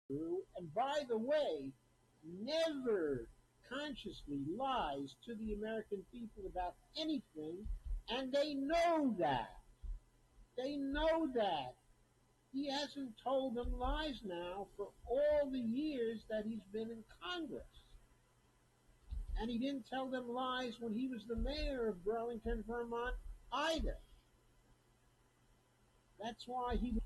through, and by the way, never consciously lies to the American people about anything, and they know that. They know that. He hasn't told them lies now for all the years that he's been in Congress. And he didn't tell them lies when he was the mayor of Burlington, Vermont, either. That's why he.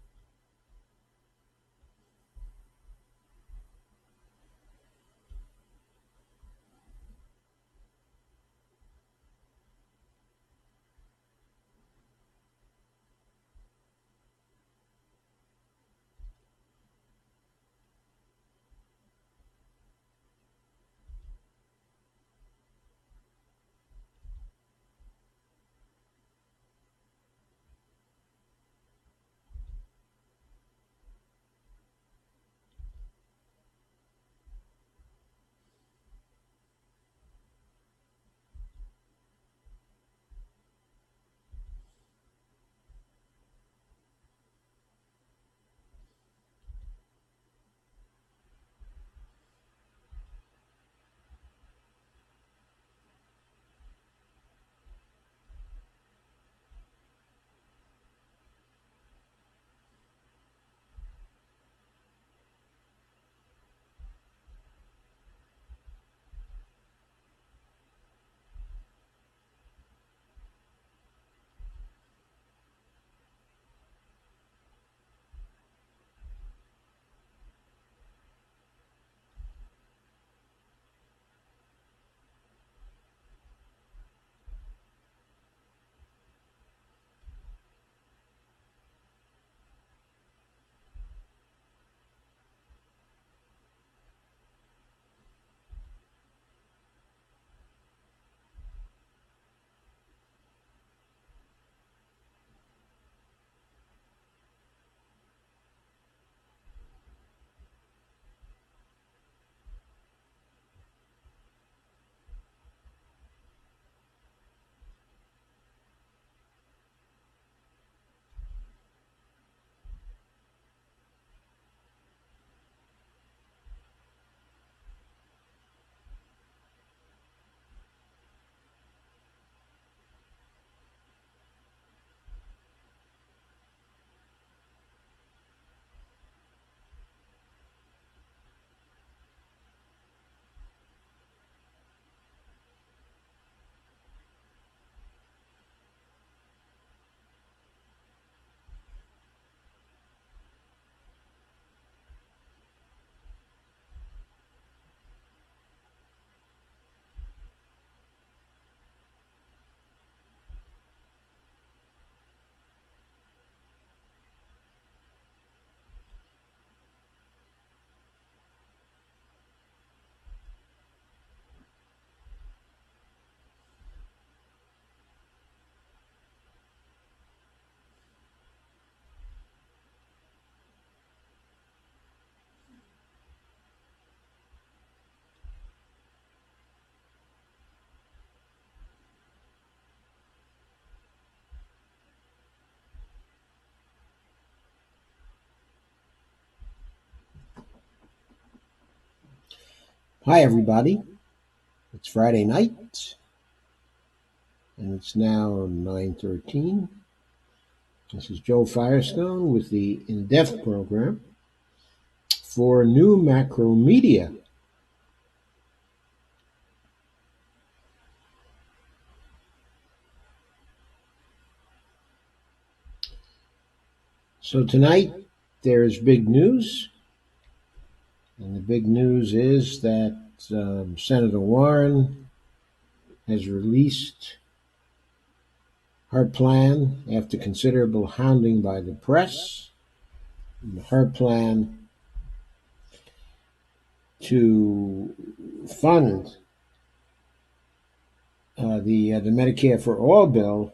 Hi, everybody. It's Friday night, and it's now 9:13. This is Joe Firestone with the In Depth program for New Macro Media. So tonight there's big news, and the big news is that Senator Warren has released her plan after considerable hounding by the press. Her plan to fund the Medicare for All bill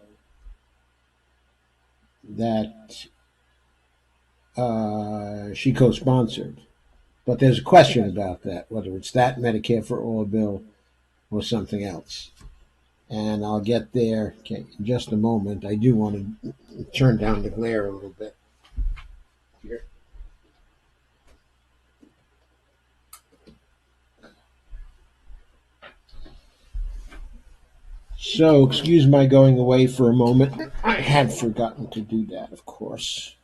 that she co-sponsored. But there's a question about that, whether it's that Medicare for All bill or something else. And I'll get there in just a moment. I do want to turn down the glare a little bit here. So, excuse my going away for a moment. I had forgotten to do that, of course.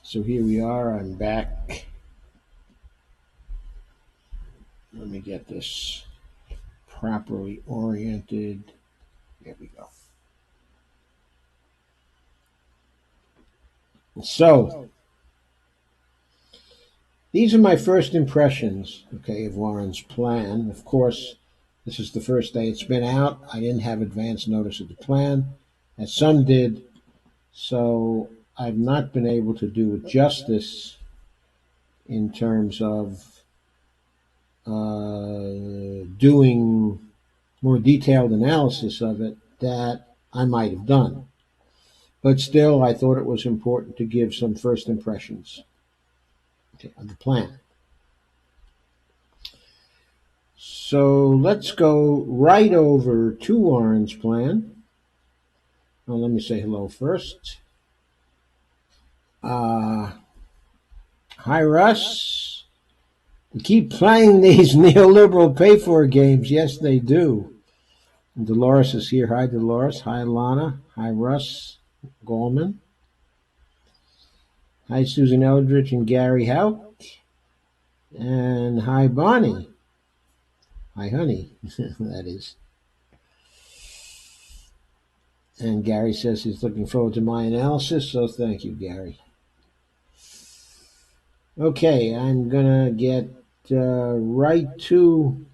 So here we are. I'm back. Let me get this properly oriented. There we go. So, these are my first impressions, okay, of Warren's plan. Of course, this is the first day it's been out. I didn't have advance notice of the plan, as some did, so I've not been able to do it justice in terms of doing more detailed analysis of it that I might have done. But still, I thought it was important to give some first impressions, okay, of the plan. So let's go right over to Warren's plan. Well, let me say hello first. Hi, Russ. They keep playing these neoliberal pay-for games. Yes, they do. And Dolores is here. Hi, Dolores. Hi, Lana. Hi, Russ Goldman. Hi, Susan Eldridge and Gary Houck. And hi, Bonnie. Hi, honey. That is. And Gary says he's looking forward to my analysis, so thank you, Gary. Okay, I'm going to get right to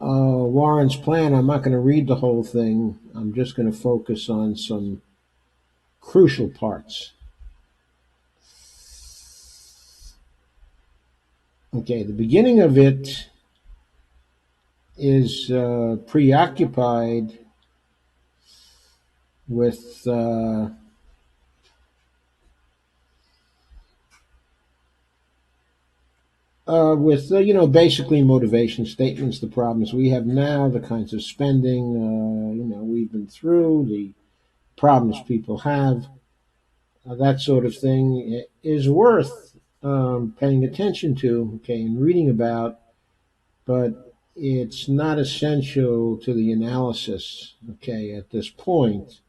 Warren's plan. I'm not going to read the whole thing. I'm just going to focus on some crucial parts. Okay, the beginning of it is preoccupied with basically motivation statements, the problems we have now, the kinds of spending we've been through, the problems people have, that sort of thing is worth paying attention to, okay, and reading about, but it's not essential to the analysis, okay, at this point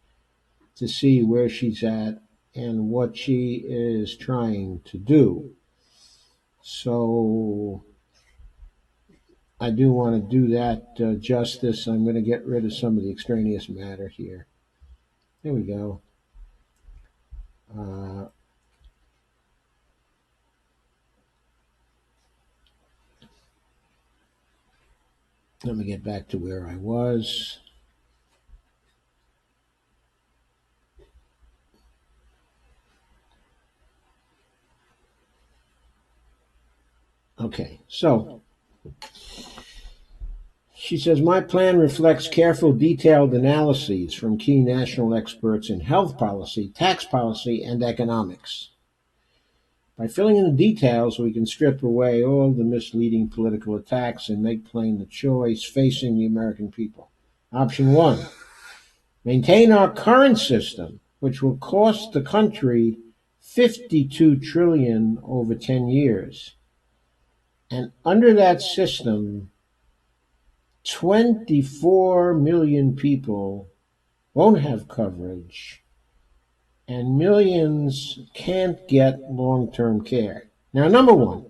to see where she's at and what she is trying to do. So I do want to do that justice. I'm going to get rid of some of the extraneous matter here. There we go. Let me get back to where I was. Okay, so she says, my plan reflects careful, detailed analyses from key national experts in health policy, tax policy, and economics. By filling in the details, we can strip away all the misleading political attacks and make plain the choice facing the American people. Option 1, maintain our current system, which will cost the country $52 trillion over 10 years. And under that system, 24 million people won't have coverage, and millions can't get long-term care. Now, number one,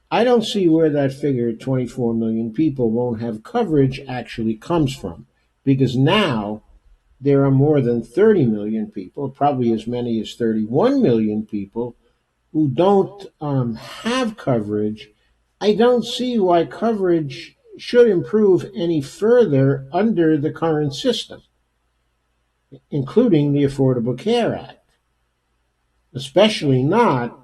I don't see where that figure, 24 million people won't have coverage, actually comes from, because now there are more than 30 million people, probably as many as 31 million people, who don't have coverage. I don't see why coverage should improve any further under the current system, including the Affordable Care Act, especially not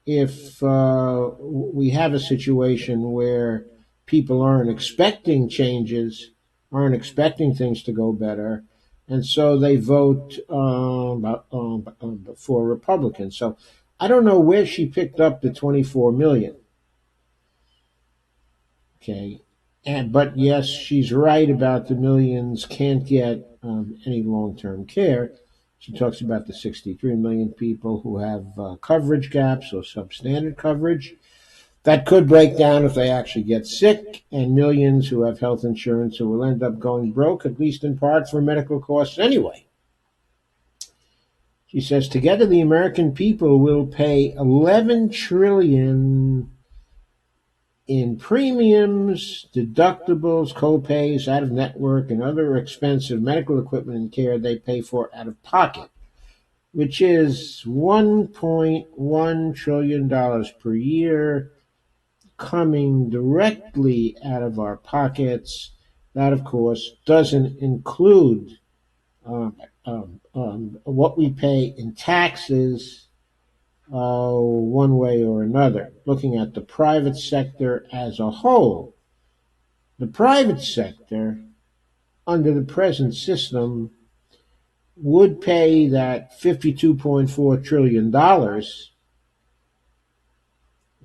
if we have a situation where people aren't expecting changes, aren't expecting things to go better, and so they vote for Republicans. So I don't know where she picked up the 24 million. Okay, but yes, she's right about the millions can't get any long-term care. She talks about the 63 million people who have coverage gaps or substandard coverage. That could break down if they actually get sick, and millions who have health insurance who will end up going broke, at least in part for medical costs anyway. She says together the American people will pay 11 trillion in premiums, deductibles, co-pays, out of network, and other expensive medical equipment and care they pay for out of pocket, which is $1.1 trillion per year coming directly out of our pockets. That, of course, doesn't include what we pay in taxes one way or another. Looking at the private sector as a whole, the private sector, under the present system, would pay that $52.4 trillion,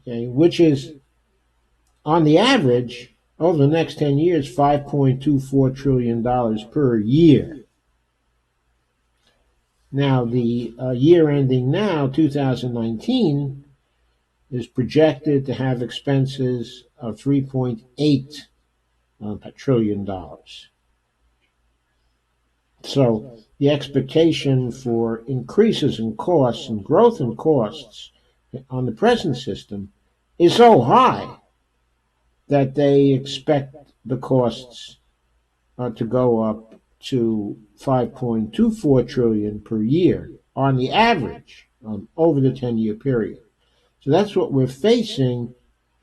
okay, which is, on the average, over the next 10 years, $5.24 trillion per year. Now, the year ending now, 2019, is projected to have expenses of $3.8 trillion. So the expectation for increases in costs and growth in costs on the present system is so high that they expect the costs to go up to 5.24 trillion per year on the average over the 10-year period. So that's what we're facing,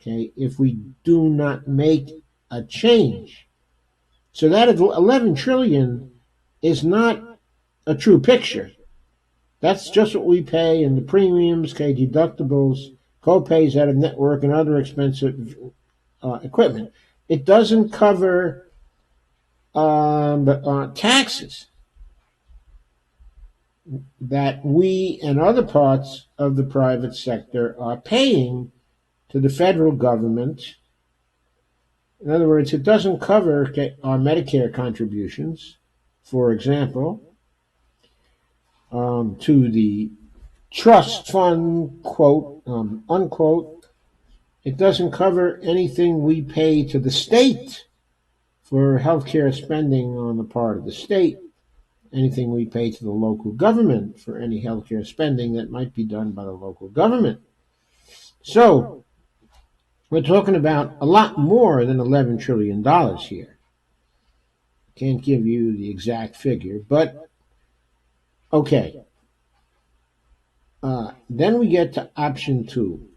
okay, if we do not make a change. So that 11 trillion is not a true picture. That's just what we pay in the premiums, okay, deductibles, co-pays out of network, and other expensive equipment. It doesn't cover taxes that we and other parts of the private sector are paying to the federal government. In other words, it doesn't cover our Medicare contributions, for example, to the trust fund, quote, unquote. It doesn't cover anything we pay to the state for healthcare spending on the part of the state, anything we pay to the local government for any healthcare spending that might be done by the local government. So we're talking about a lot more than $11 trillion here. Can't give you the exact figure, but okay. Then we get to option 2.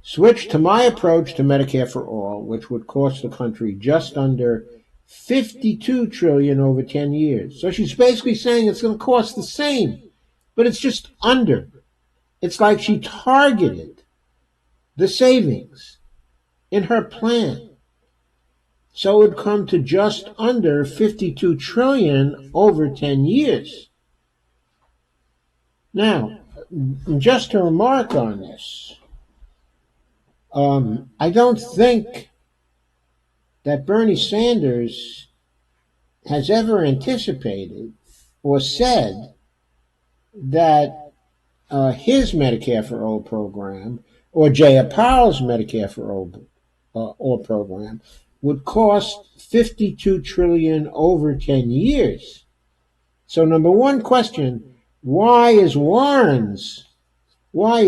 Switch to my approach to Medicare for all, which would cost the country just under 52 trillion over 10 years. So she's basically saying it's going to cost the same, but it's just under. It's like she targeted the savings in her plan. So it would come to just under 52 trillion over 10 years. Now, just to remark on this, I don't think that Bernie Sanders has ever anticipated or said that his Medicare for All program or Jay Powell's Medicare for All program would cost 52 trillion over 10 years. So number one question, why is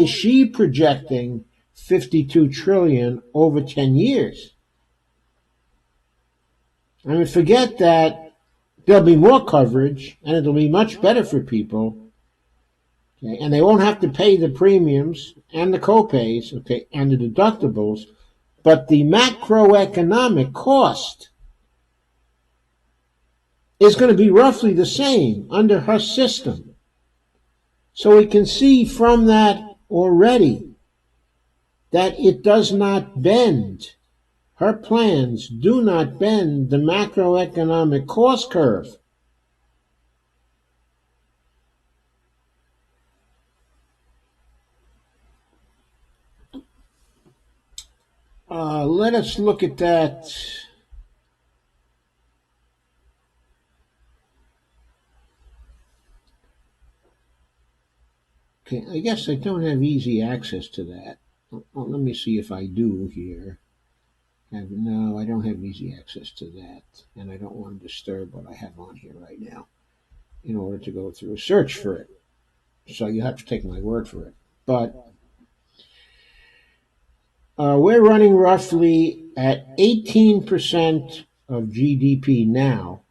she projecting 52 trillion over 10 years? I mean, forget that there'll be more coverage and it'll be much better for people. Okay, and they won't have to pay the premiums and the co-pays, okay, and the deductibles, but the macroeconomic cost is going to be roughly the same under her system. So we can see from that already that it does not bend. Her plans do not bend the macroeconomic cost curve. Let us look at that. Okay, I guess I don't have easy access to that. Well, let me see if I do here. No, I don't have easy access to that, and I don't want to disturb what I have on here right now in order to go through a search for it. So you have to take my word for it. But we're running roughly at 18% of GDP now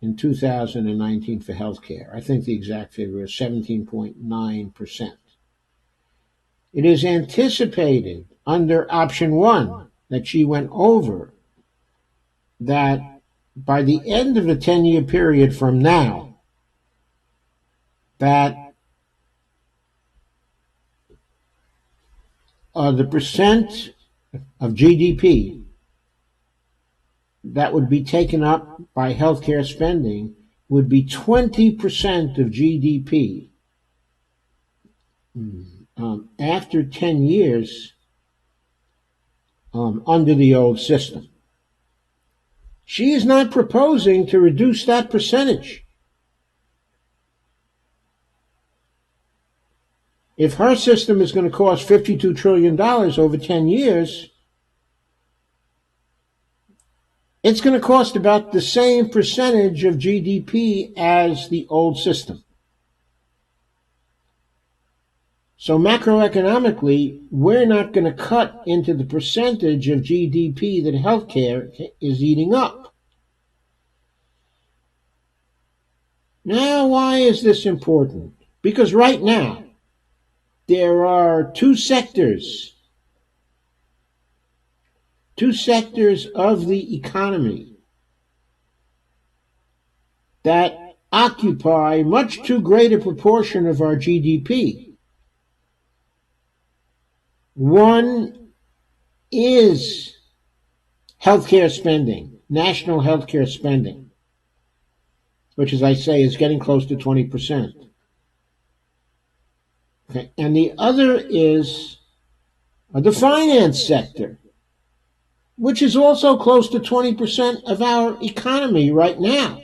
in 2019 for healthcare. I think the exact figure is 17.9%. It is anticipated under option one that she went over that by the end of the 10-year period from now, that the percent of GDP that would be taken up by healthcare spending would be 20% of GDP after 10 years under the old system. She is not proposing to reduce that percentage. If her system is going to cost $52 trillion over 10 years, it's going to cost about the same percentage of GDP as the old system. So macroeconomically, we're not going to cut into the percentage of GDP that healthcare is eating up. Now, why is this important? Because right now, there are two sectors of the economy that occupy much too great a proportion of our GDP. One is healthcare spending, national healthcare spending, which, as I say, is getting close to 20%. Okay. And the other is the finance sector, which is also close to 20% of our economy right now.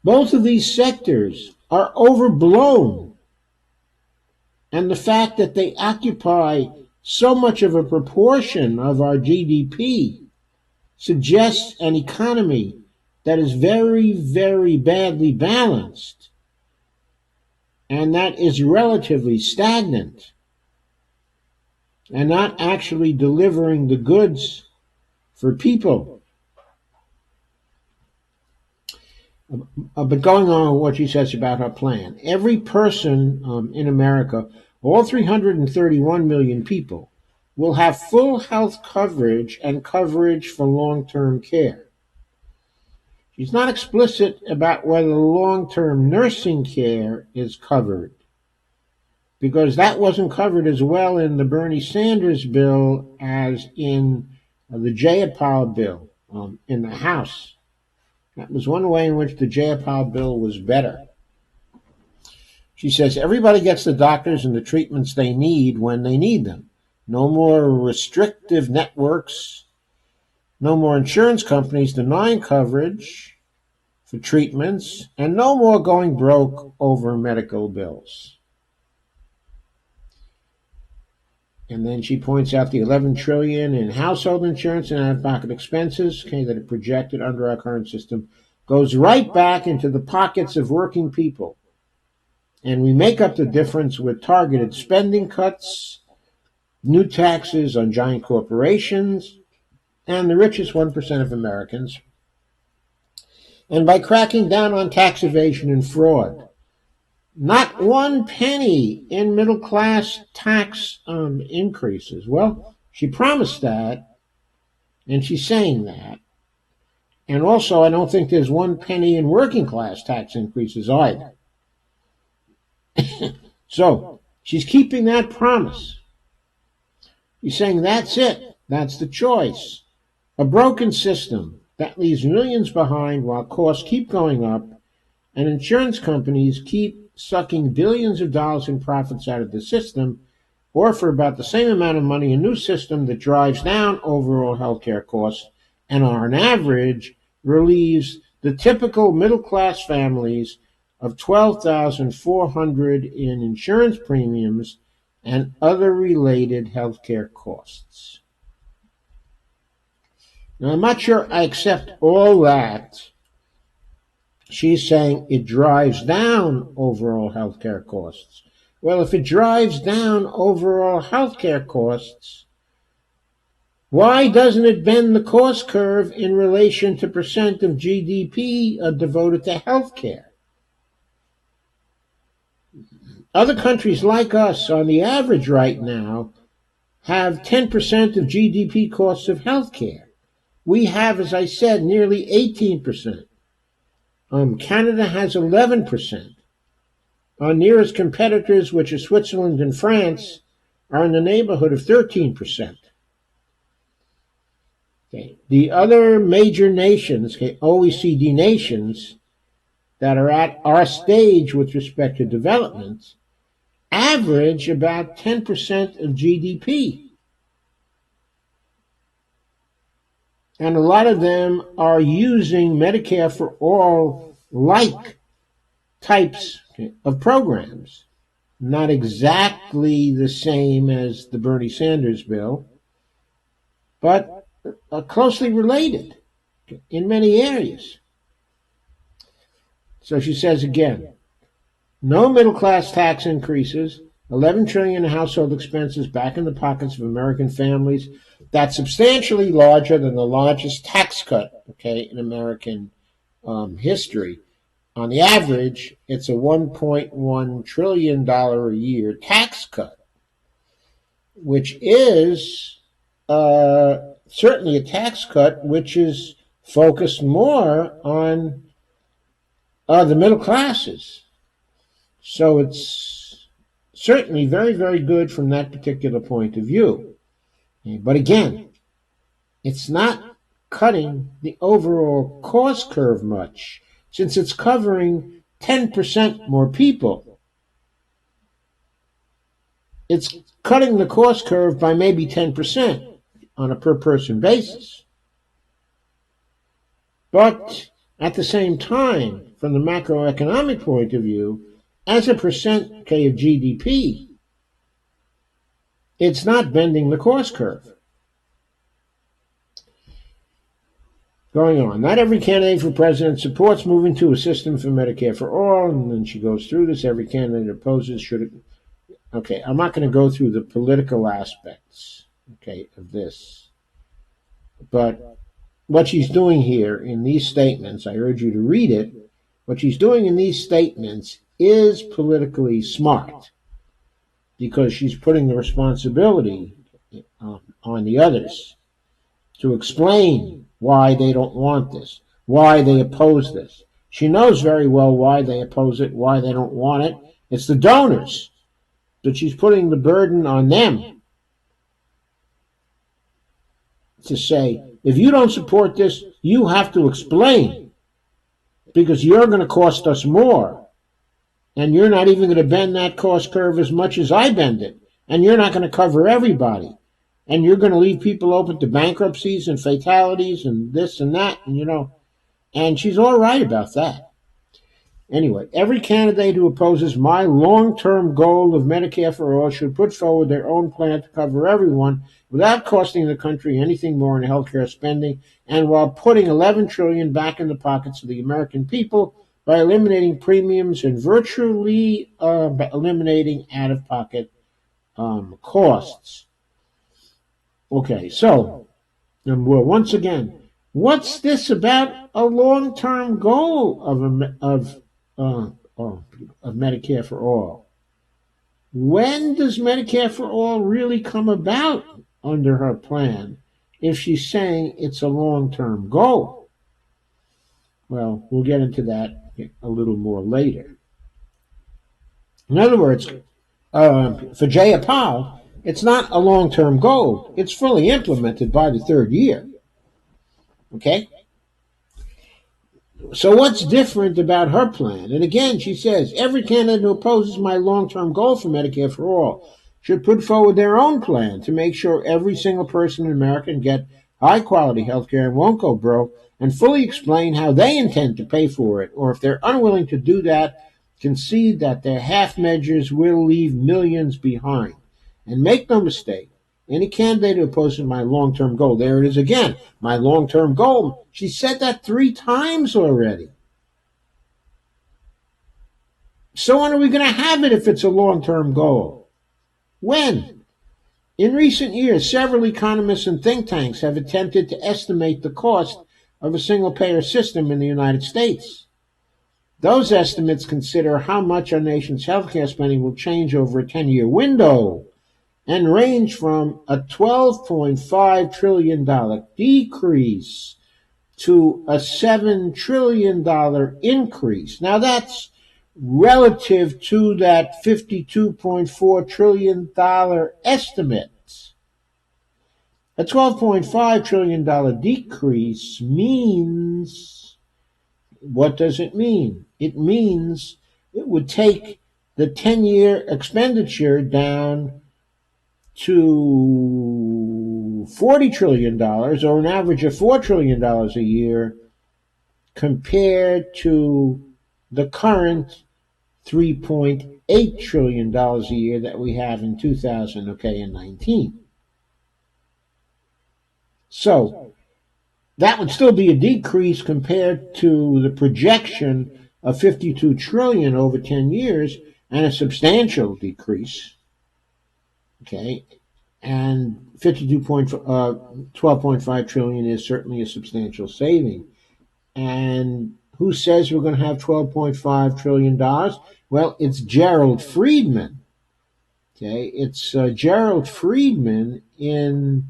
Both of these sectors are overblown, and the fact that they occupy so much of a proportion of our GDP suggests an economy that is very, very badly balanced, and that is relatively stagnant, and not actually delivering the goods for people. But going on with what she says about her plan, every person in America, all 331 million people, will have full health coverage and coverage for long-term care. She's not explicit about whether long-term nursing care is covered, because that wasn't covered as well in the Bernie Sanders bill as in the Jayapal bill in the House. That was one way in which the Jayapal bill was better. She says everybody gets the doctors and the treatments they need when they need them. No more restrictive networks, no more insurance companies denying coverage for treatments, and no more going broke over medical bills. And then she points out the $11 trillion in household insurance and out-of-pocket expenses, that are projected under our current system, goes right back into the pockets of working people. And we make up the difference with targeted spending cuts, new taxes on giant corporations, and the richest 1% of Americans, and by cracking down on tax evasion and fraud. Not one penny in middle-class tax increases. Well, she promised that, and she's saying that. And also, I don't think there's one penny in working-class tax increases either. So, she's keeping that promise. She's saying that's it. That's the choice. A broken system that leaves millions behind while costs keep going up, and insurance companies keep sucking billions of dollars in profits out of the system, or for about the same amount of money, a new system that drives down overall healthcare costs and on average relieves the typical middle-class families of $12,400 in insurance premiums and other related health care costs. Now, I'm not sure I accept all that. She's saying it drives down overall healthcare costs. Well, if it drives down overall healthcare costs, why doesn't it bend the cost curve in relation to percent of GDP devoted to healthcare? Other countries like us, on the average right now, have 10% of GDP costs of healthcare. We have, as I said, nearly 18%. Canada has 11%. Our nearest competitors, which are Switzerland and France, are in the neighborhood of 13%. Okay. The other major nations, OECD nations, that are at our stage with respect to development, average about 10% of GDP. And a lot of them are using Medicare for all like types of programs. Not exactly the same as the Bernie Sanders bill, but closely related in many areas. So she says again, no middle class tax increases, 11 trillion in household expenses back in the pockets of American families. That's substantially larger than the largest tax cut, in American history. On the average, it's a $1.1 trillion a year tax cut, which is certainly a tax cut which is focused more on the middle classes. So it's certainly very, very good from that particular point of view. But again, it's not cutting the overall cost curve much, since it's covering 10% more people. It's cutting the cost curve by maybe 10% on a per-person basis. But at the same time, from the macroeconomic point of view, as a percent of GDP, it's not bending the cost curve. Going on, not every candidate for president supports moving to a system for Medicare for all, and then she goes through this. Every candidate opposes should. Okay, I'm not going to go through the political aspects, of this. But what she's doing here in these statements, I urge you to read it, what she's doing in these statements is politically smart, because she's putting the responsibility on the others to explain why they don't want this, why they oppose this. She knows very well why they oppose it, why they don't want it. It's the donors. But she's putting the burden on them to say, if you don't support this, you have to explain, because you're going to cost us more. And you're not even going to bend that cost curve as much as I bend it. And you're not going to cover everybody. And you're going to leave people open to bankruptcies and fatalities and this and that, and she's all right about that. Anyway, every candidate who opposes my long-term goal of Medicare for all should put forward their own plan to cover everyone without costing the country anything more in healthcare spending, and while putting $11 trillion back in the pockets of the American people by eliminating premiums and virtually eliminating out-of-pocket costs. Okay, so once again, what's this about a long-term goal of Medicare for all? When does Medicare for all really come about under her plan if she's saying it's a long-term goal? Well, we'll get into that a little more later. In other words, for Jayapal, it's not a long-term goal. It's fully implemented by the third year. Okay? So what's different about her plan? And again, she says, every candidate who opposes my long-term goal for Medicare for all should put forward their own plan to make sure every single person in America can get high-quality health care and won't go broke, and fully explain how they intend to pay for it. Or if they're unwilling to do that, concede that their half measures will leave millions behind. And make no mistake, any candidate who opposes my long-term goal, there it is again, my long-term goal. She said that 3 times already. So when are we going to have it if it's a long-term goal? When? In recent years, several economists and think tanks have attempted to estimate the cost of a single-payer system in the United States. Those estimates consider how much our nation's healthcare spending will change over a 10-year window and range from a $12.5 trillion decrease to a $7 trillion increase. Now that's relative to that $52.4 trillion estimate. A $12.5 trillion decrease means, what does it mean? It means it would take the 10-year expenditure down to $40 trillion, or an average of $4 trillion a year, compared to the current $3.8 trillion a year that we have in 2019. So that would still be a decrease compared to the projection of $52 trillion over 10 years, and a substantial decrease. Okay, and 12.5 trillion is certainly a substantial saving. And who says we're going to have $12.5 trillion? Well, it's Gerald Friedman. Okay, it's Gerald Friedman in,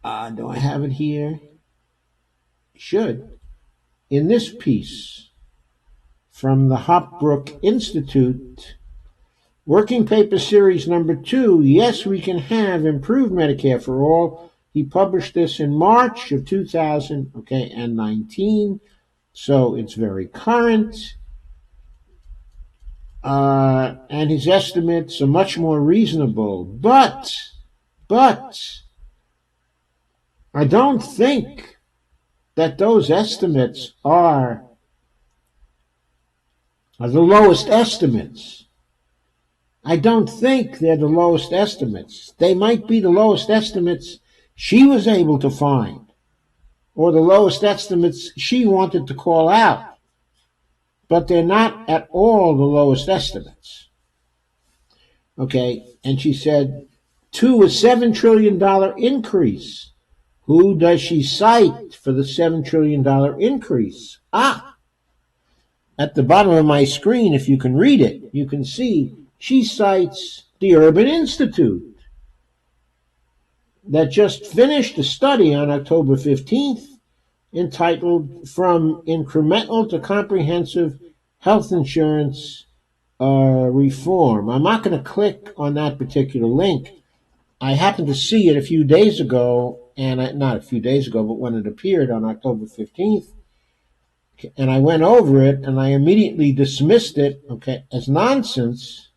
do I have it here? Should. In this piece from the Hopbrook Institute, Working Paper Series number 2, Yes, We Can Have Improved Medicare for All. He published this in March of 2019, so it's very current. And his estimates are much more reasonable. But, I don't think that those estimates are the lowest estimates. I don't think they're the lowest estimates. They might be the lowest estimates she was able to find, or the lowest estimates she wanted to call out. But they're not at all the lowest estimates. Okay, and she said, to a $7 trillion increase. Who does she cite for the $7 trillion increase? At the bottom of my screen, if you can read it, you can see she cites the Urban Institute that just finished a study on October 15th entitled From Incremental to Comprehensive Health Insurance Reform. I'm not going to click on that particular link. I happened to see it a few days ago, and not a few days ago, but when it appeared on October 15th, and I went over it, and I immediately dismissed it, as nonsense,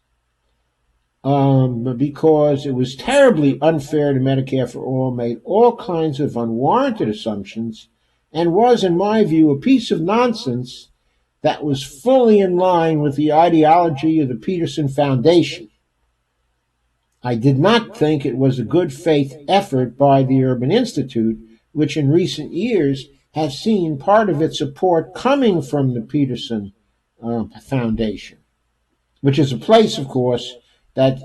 because it was terribly unfair to Medicare for All, made all kinds of unwarranted assumptions, and was, in my view, a piece of nonsense that was fully in line with the ideology of the Peterson Foundation. I did not think it was a good faith effort by the Urban Institute, which in recent years has seen part of its support coming from the Peterson Foundation, which is a place, of course, that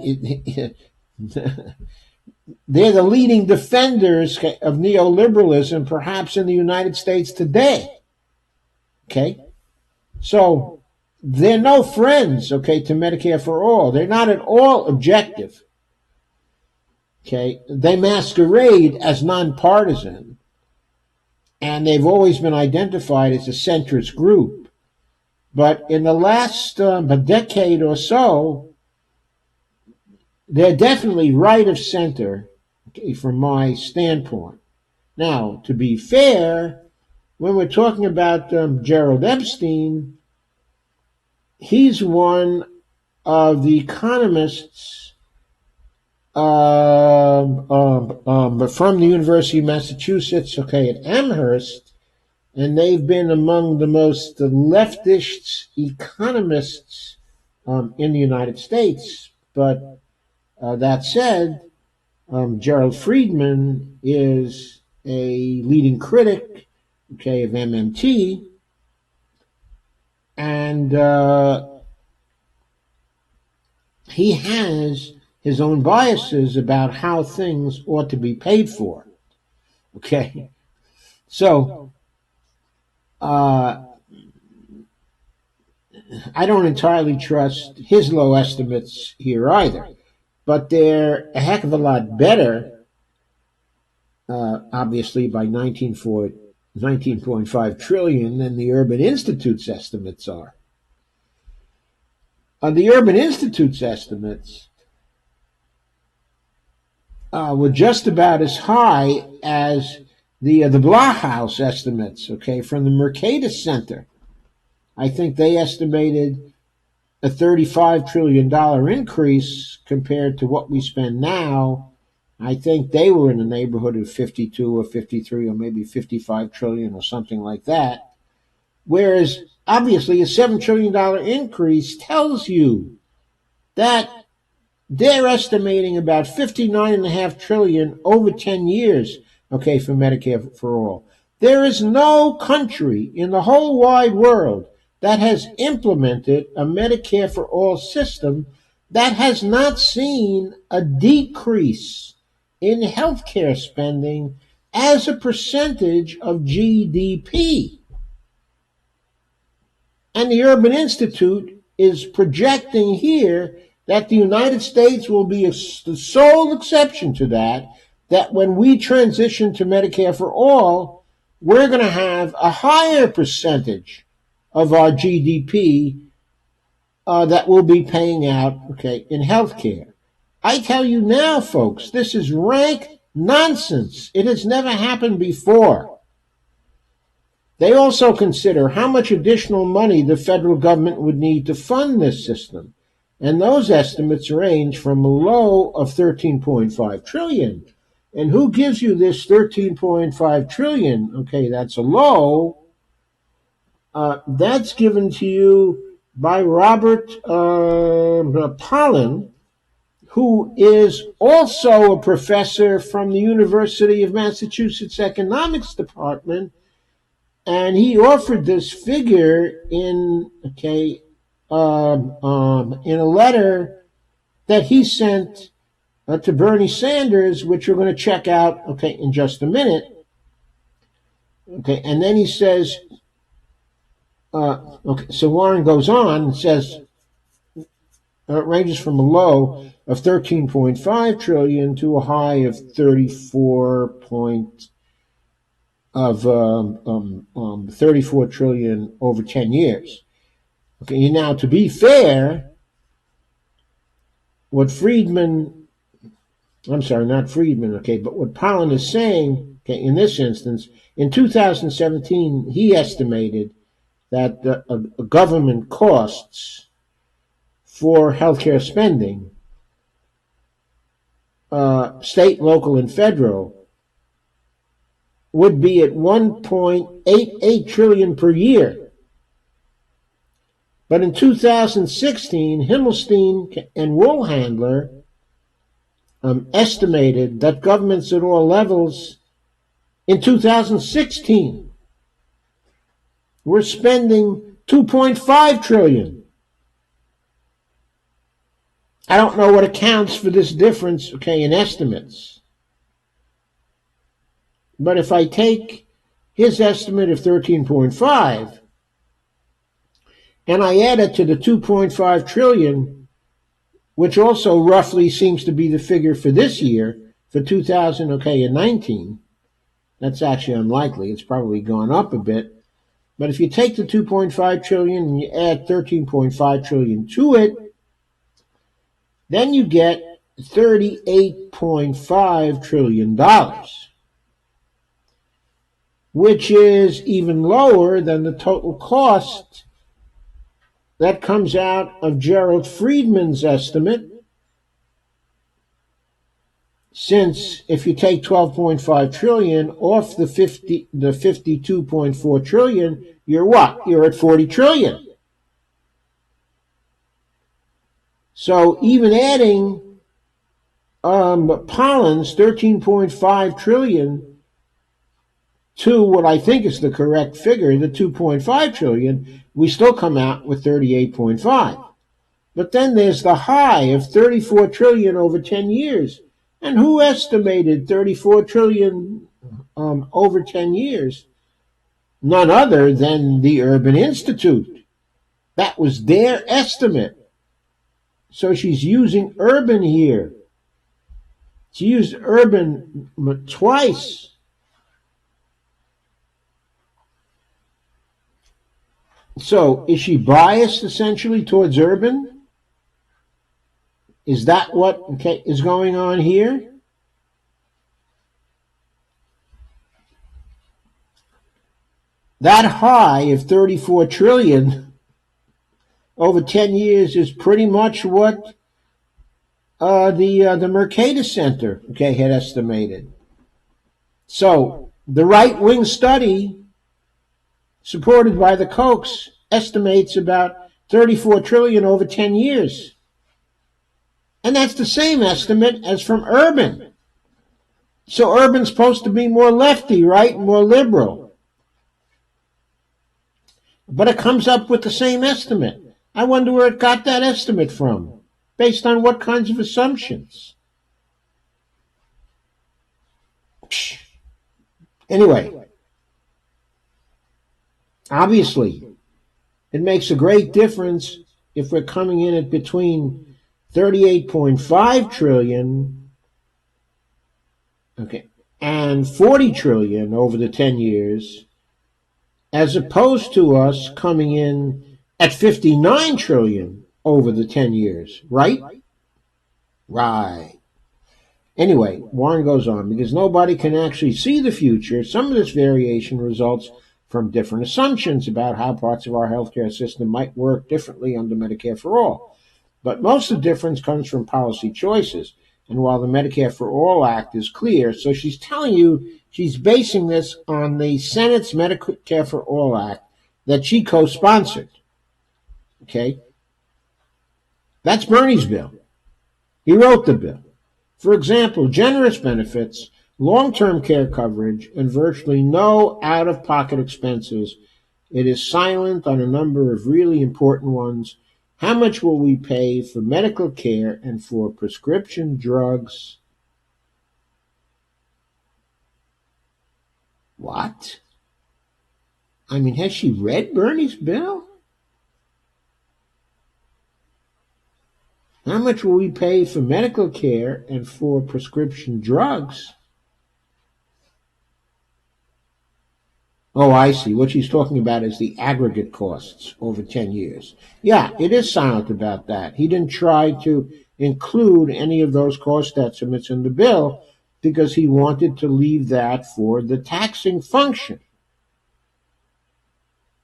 they're the leading defenders of neoliberalism, perhaps in the United States today. Okay? So they're no friends, to Medicare for All. They're not at all objective. Okay? They masquerade as nonpartisan, and they've always been identified as a centrist group. But in the last decade or so, they're definitely right of center, from my standpoint. Now, to be fair, when we're talking about Gerald Epstein, he's one of the economists from the University of Massachusetts, at Amherst, and they've been among the most leftist economists in the United States. But that said, Gerald Friedman is a leading critic, okay, of MMT, and he has his own biases about how things ought to be paid for. Okay, so I don't entirely trust his low estimates here either, but they're a heck of a lot better, obviously, by 19.5 trillion than the Urban Institute's estimates are. The Urban Institute's estimates were just about as high as the Blockhouse estimates, okay, from the Mercatus Center. I think they estimated a $35 trillion increase compared to what we spend now. I think they were in the neighborhood of 52 or 53 or maybe 55 trillion or something like that. Whereas obviously a $7 trillion increase tells you that they're estimating about 59.5 trillion over 10 years, okay, for Medicare for all. There is no country in the whole wide world that has implemented a Medicare for all system that has not seen a decrease in healthcare spending as a percentage of GDP. And the Urban Institute is projecting here that the United States will be the sole exception to that when we transition to Medicare for all, we're going to have a higher percentage of our GDP that we'll be paying out, okay, in healthcare. I tell you now, folks, this is rank nonsense. It has never happened before. They also consider how much additional money the federal government would need to fund this system. And those estimates range from a low of 13.5 trillion. And who gives you this 13.5 trillion? Okay, that's a low. That's given to you by Robert Pollin, who is also a professor from the University of Massachusetts Economics Department. And he offered this figure in a letter that he sent to Bernie Sanders, which we're going to check out in just a minute. And then he says, so Warren goes on and says it ranges from a low of 13.5 trillion to a high of 34 trillion over 10 years. Okay, now to be fair, what Pollin is saying, in this instance, in 2017, he estimated that the government costs for healthcare spending, state, local, and federal, would be at 1.88 trillion per year. But in 2016, Himmelstein and Woolhandler estimated that governments at all levels in 2016 were spending 2.5 trillion. I don't know what accounts for this difference, in estimates. But if I take his estimate of 13.5 and I add it to the 2.5 trillion, which also roughly seems to be the figure for this year, for 2019, that's actually unlikely. It's probably gone up a bit. But if you take the 2.5 trillion and you add 13.5 trillion to it, then you get $38.5 trillion, which is even lower than the total cost that comes out of Gerald Friedman's estimate since if you take 12.5 trillion off the 52.4 trillion, you're what? You're at 40 trillion. So even adding Pollen's 13.5 trillion to what I think is the correct figure, the 2.5 trillion, we still come out with 38.5. But then there's the high of 34 trillion over 10 years. And who estimated 34 trillion over 10 years? None other than the Urban Institute. That was their estimate. So she's using Urban here. She used Urban twice. So is she biased essentially towards Urban? Is that what is going on here? That high of 34 trillion over 10 years is pretty much what the Mercatus Center had estimated. So the right-wing study supported by the Kochs estimates about 34 trillion over 10 years. And that's the same estimate as from Urban. So Urban's supposed to be more lefty, right? More liberal. But it comes up with the same estimate. I wonder where it got that estimate from. Based on what kinds of assumptions? Anyway, obviously, it makes a great difference if we're coming in at between 38.5 trillion and 40 trillion over the 10 years, as opposed to us coming in at 59 trillion over the 10 years, right? Right. Anyway, Warren goes on, because nobody can actually see the future, some of this variation results from different assumptions about how parts of our healthcare system might work differently under Medicare for All. But most of the difference comes from policy choices. And while the Medicare for All Act is clear, so she's telling you she's basing this on the Senate's Medicare for All Act that she co-sponsored. Okay? That's Bernie's bill. He wrote the bill. For example, generous benefits, long-term care coverage, and virtually no out-of-pocket expenses. It is silent on a number of really important ones. How much will we pay for medical care and for prescription drugs? What? I mean, has she read Bernie's bill? How much will we pay for medical care and for prescription drugs? Oh, I see. What she's talking about is the aggregate costs over 10 years. Yeah, it is silent about that. He didn't try to include any of those cost estimates in the bill because he wanted to leave that for the taxing function.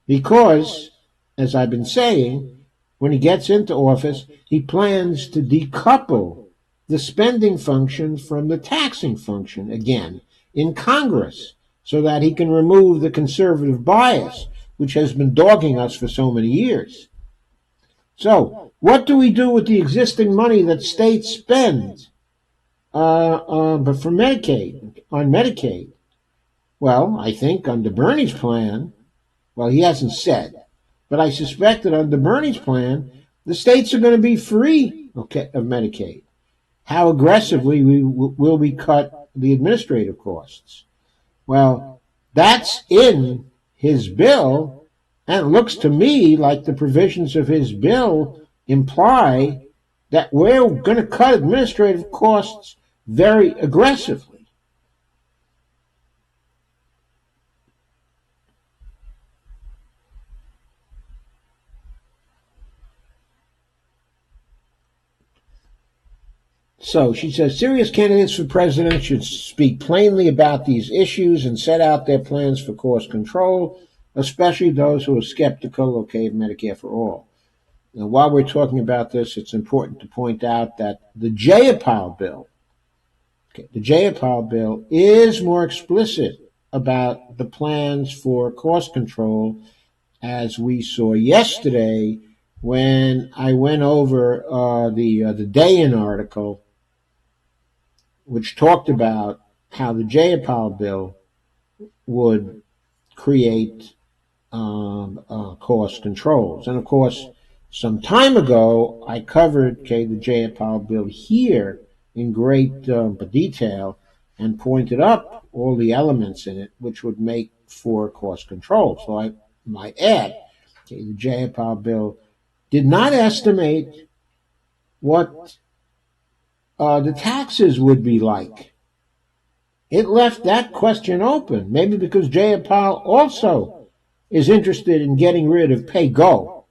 Because, as I've been saying, when he gets into office, he plans to decouple the spending function from the taxing function again in Congress, so that he can remove the conservative bias, which has been dogging us for so many years. So, what do we do with the existing money that states spend but for Medicaid, on Medicaid? Well, I think under Bernie's plan, well, he hasn't said, but I suspect that under Bernie's plan, the states are going to be free of Medicaid. How aggressively will we cut the administrative costs? Well, that's in his bill, and it looks to me like the provisions of his bill imply that we're going to cut administrative costs very aggressively. So she says serious candidates for president should speak plainly about these issues and set out their plans for cost control, especially those who are skeptical, of Medicare for All. Now, while we're talking about this, it's important to point out that the Jayapal bill, Okay, the Jayapal bill is more explicit about the plans for cost control, as we saw yesterday when I went over the Day-In article, which talked about how the Jayapal bill would create cost controls. And of course, some time ago, I covered the Jayapal bill here in great detail and pointed up all the elements in it which would make for cost control. So I might add, the Jayapal bill did not estimate what the taxes would be like. It left that question open, maybe because Jayapal also is interested in getting rid of pay-go.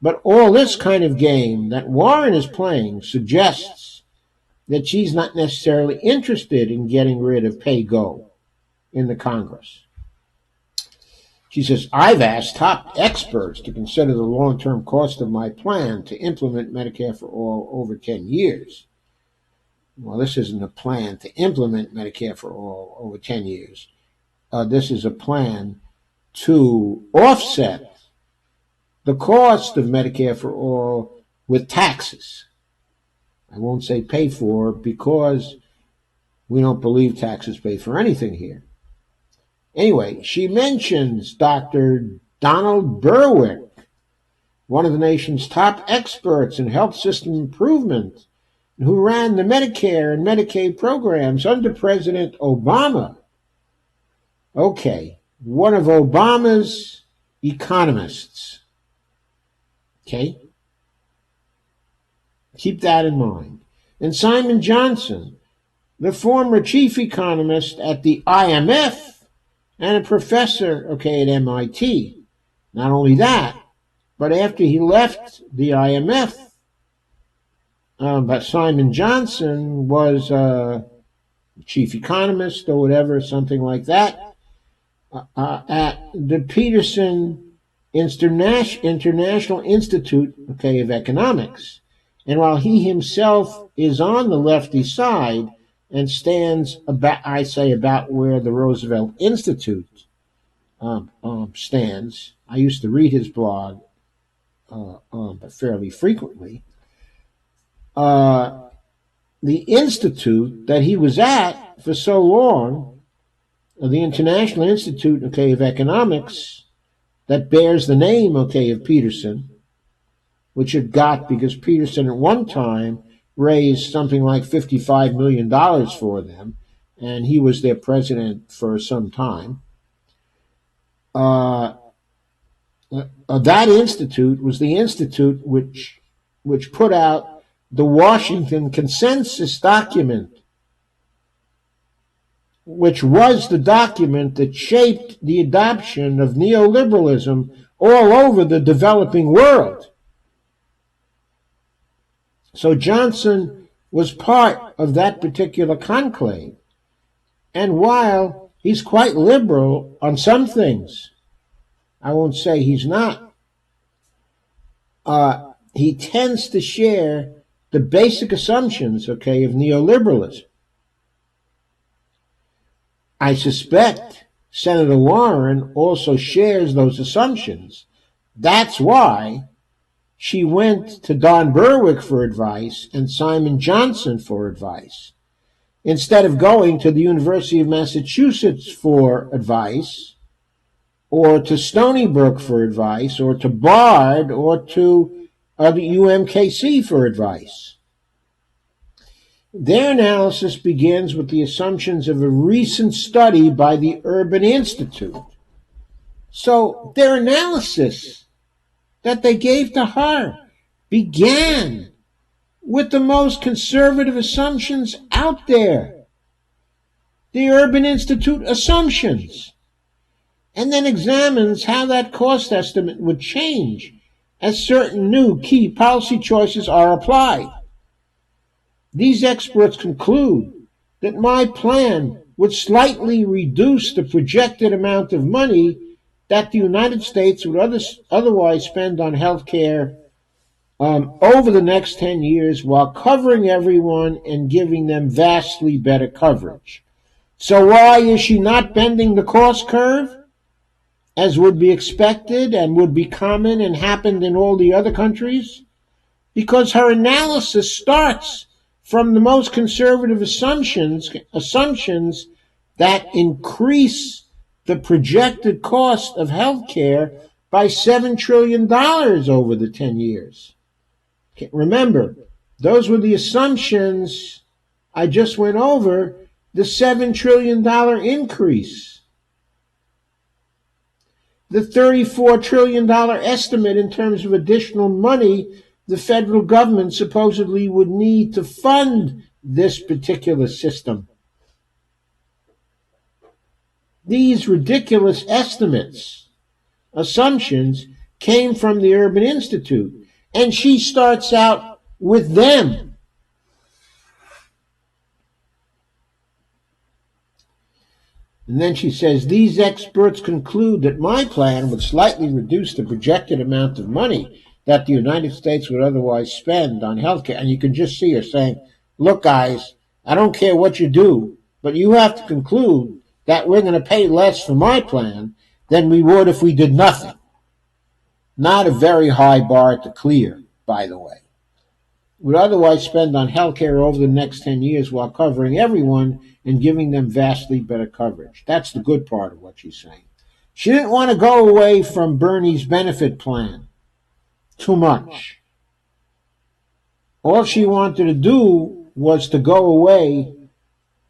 But all this kind of game that Warren is playing suggests that she's not necessarily interested in getting rid of pay-go in the Congress. She says, I've asked top experts to consider the long-term cost of my plan to implement Medicare for all over 10 years. Well, this isn't a plan to implement Medicare for all over 10 years. This is a plan to offset the cost of Medicare for all with taxes. I won't say pay for, because we don't believe taxes pay for anything here. Anyway, she mentions Dr. Donald Berwick, one of the nation's top experts in health system improvement, who ran the Medicare and Medicaid programs under President Obama. Okay, one of Obama's economists. Okay? Keep that in mind. And Simon Johnson, the former chief economist at the IMF and a professor, at MIT. Not only that, but after he left the IMF, but Simon Johnson was chief economist or whatever, something like that, at the Peterson International Institute, of Economics. And while he himself is on the lefty side and stands about where the Roosevelt Institute stands, I used to read his blog fairly frequently. The institute that he was at for so long, the International Institute, of Economics, that bears the name, of Peterson, which it got because Peterson at one time raised something like $55 million for them, and he was their president for some time. That institute was the institute which put out the Washington Consensus document, which was the document that shaped the adoption of neoliberalism all over the developing world. So Johnson was part of that particular conclave. And while he's quite liberal on some things, I won't say he's not, he tends to share the basic assumptions, of neoliberalism. I suspect Senator Warren also shares those assumptions. That's why she went to Don Berwick for advice and Simon Johnson for advice, instead of going to the University of Massachusetts for advice, or to Stony Brook for advice, or to Bard, or to the UMKC for advice. Their analysis begins with the assumptions of a recent study by the Urban Institute. So their analysis that they gave to her began with the most conservative assumptions out there, the Urban Institute assumptions, and then examines how that cost estimate would change as certain new key policy choices are applied. These experts conclude that my plan would slightly reduce the projected amount of money that the United States would otherwise spend on health care over the next 10 years while covering everyone and giving them vastly better coverage. So why is she not bending the cost curve, as would be expected and would be common and happened in all the other countries? Because her analysis starts from the most conservative assumptions that increase the projected cost of healthcare by $7 trillion over the 10 years. Remember, those were the assumptions I just went over, the $7 trillion increase. The $34 trillion estimate in terms of additional money the federal government supposedly would need to fund this particular system. These ridiculous assumptions, came from the Urban Institute, and she starts out with them. And then she says, these experts conclude that my plan would slightly reduce the projected amount of money that the United States would otherwise spend on healthcare. And you can just see her saying, look, guys, I don't care what you do, but you have to conclude that we're going to pay less for my plan than we would if we did nothing. Not a very high bar to clear, by the way. Would otherwise spend on healthcare over the next 10 years while covering everyone and giving them vastly better coverage. That's the good part of what she's saying. She didn't want to go away from Bernie's benefit plan too much. All she wanted to do was to go away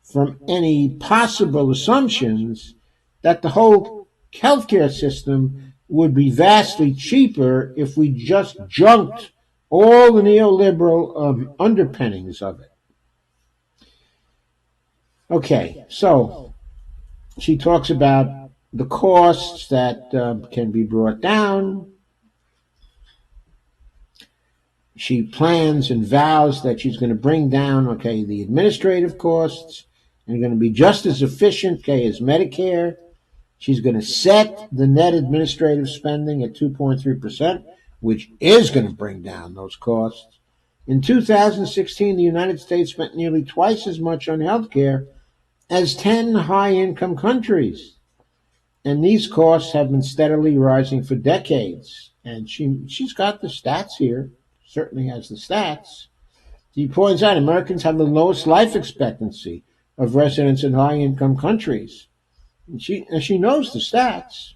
from any possible assumptions that the whole healthcare system would be vastly cheaper if we just junked all the neoliberal underpinnings of it. Okay, so she talks about the costs that can be brought down. She plans and vows that she's going to bring down, the administrative costs, and going to be just as efficient, as Medicare. She's going to set the net administrative spending at 2.3%, which is going to bring down those costs. In 2016, the United States spent nearly twice as much on health care as 10 high-income countries. And these costs have been steadily rising for decades. And she's got the stats here, certainly has the stats. She points out Americans have the lowest life expectancy of residents in high-income countries. And she knows the stats.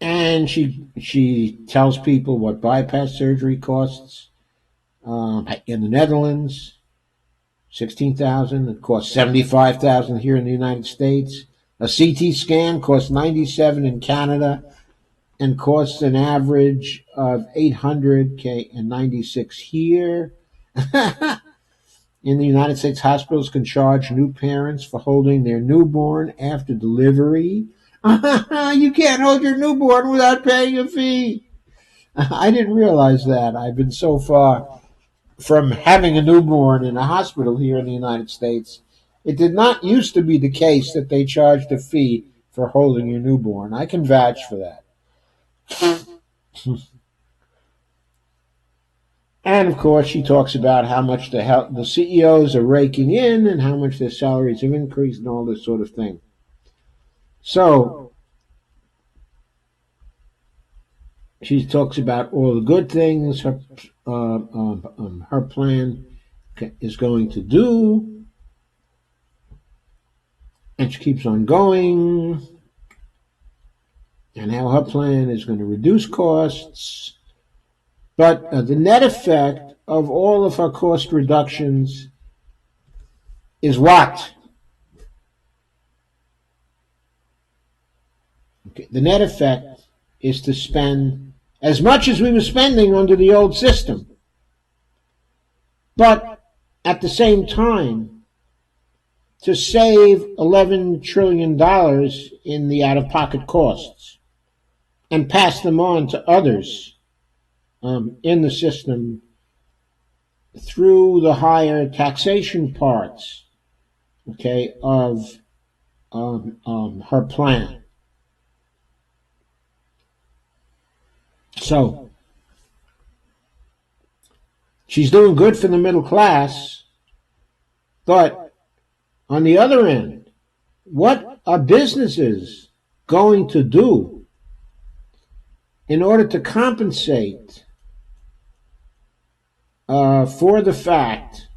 And she tells people what bypass surgery costs in the Netherlands, $16,000. It costs $75,000 here in the United States. A CT scan costs $97 in Canada and costs an average of $800 and $96 here. In the United States, hospitals can charge new parents for holding their newborn after delivery. You can't hold your newborn without paying a fee. I didn't realize that. I've been so far from having a newborn in a hospital here in the United States. It did not used to be the case that they charged a fee for holding your newborn. I can vouch for that. And, of course, she talks about how much the CEOs are raking in and how much their salaries have increased and all this sort of thing. So she talks about all the good things her plan is going to do. And she keeps on going. And how her plan is going to reduce costs. But the net effect of all of her cost reductions is what? The net effect is to spend as much as we were spending under the old system. But at the same time, to save $11 trillion in the out-of-pocket costs and pass them on to others in the system through the higher taxation parts okay, of her plan. So she's doing good for the middle class, but on the other end, what are businesses going to do in order to compensate for the fact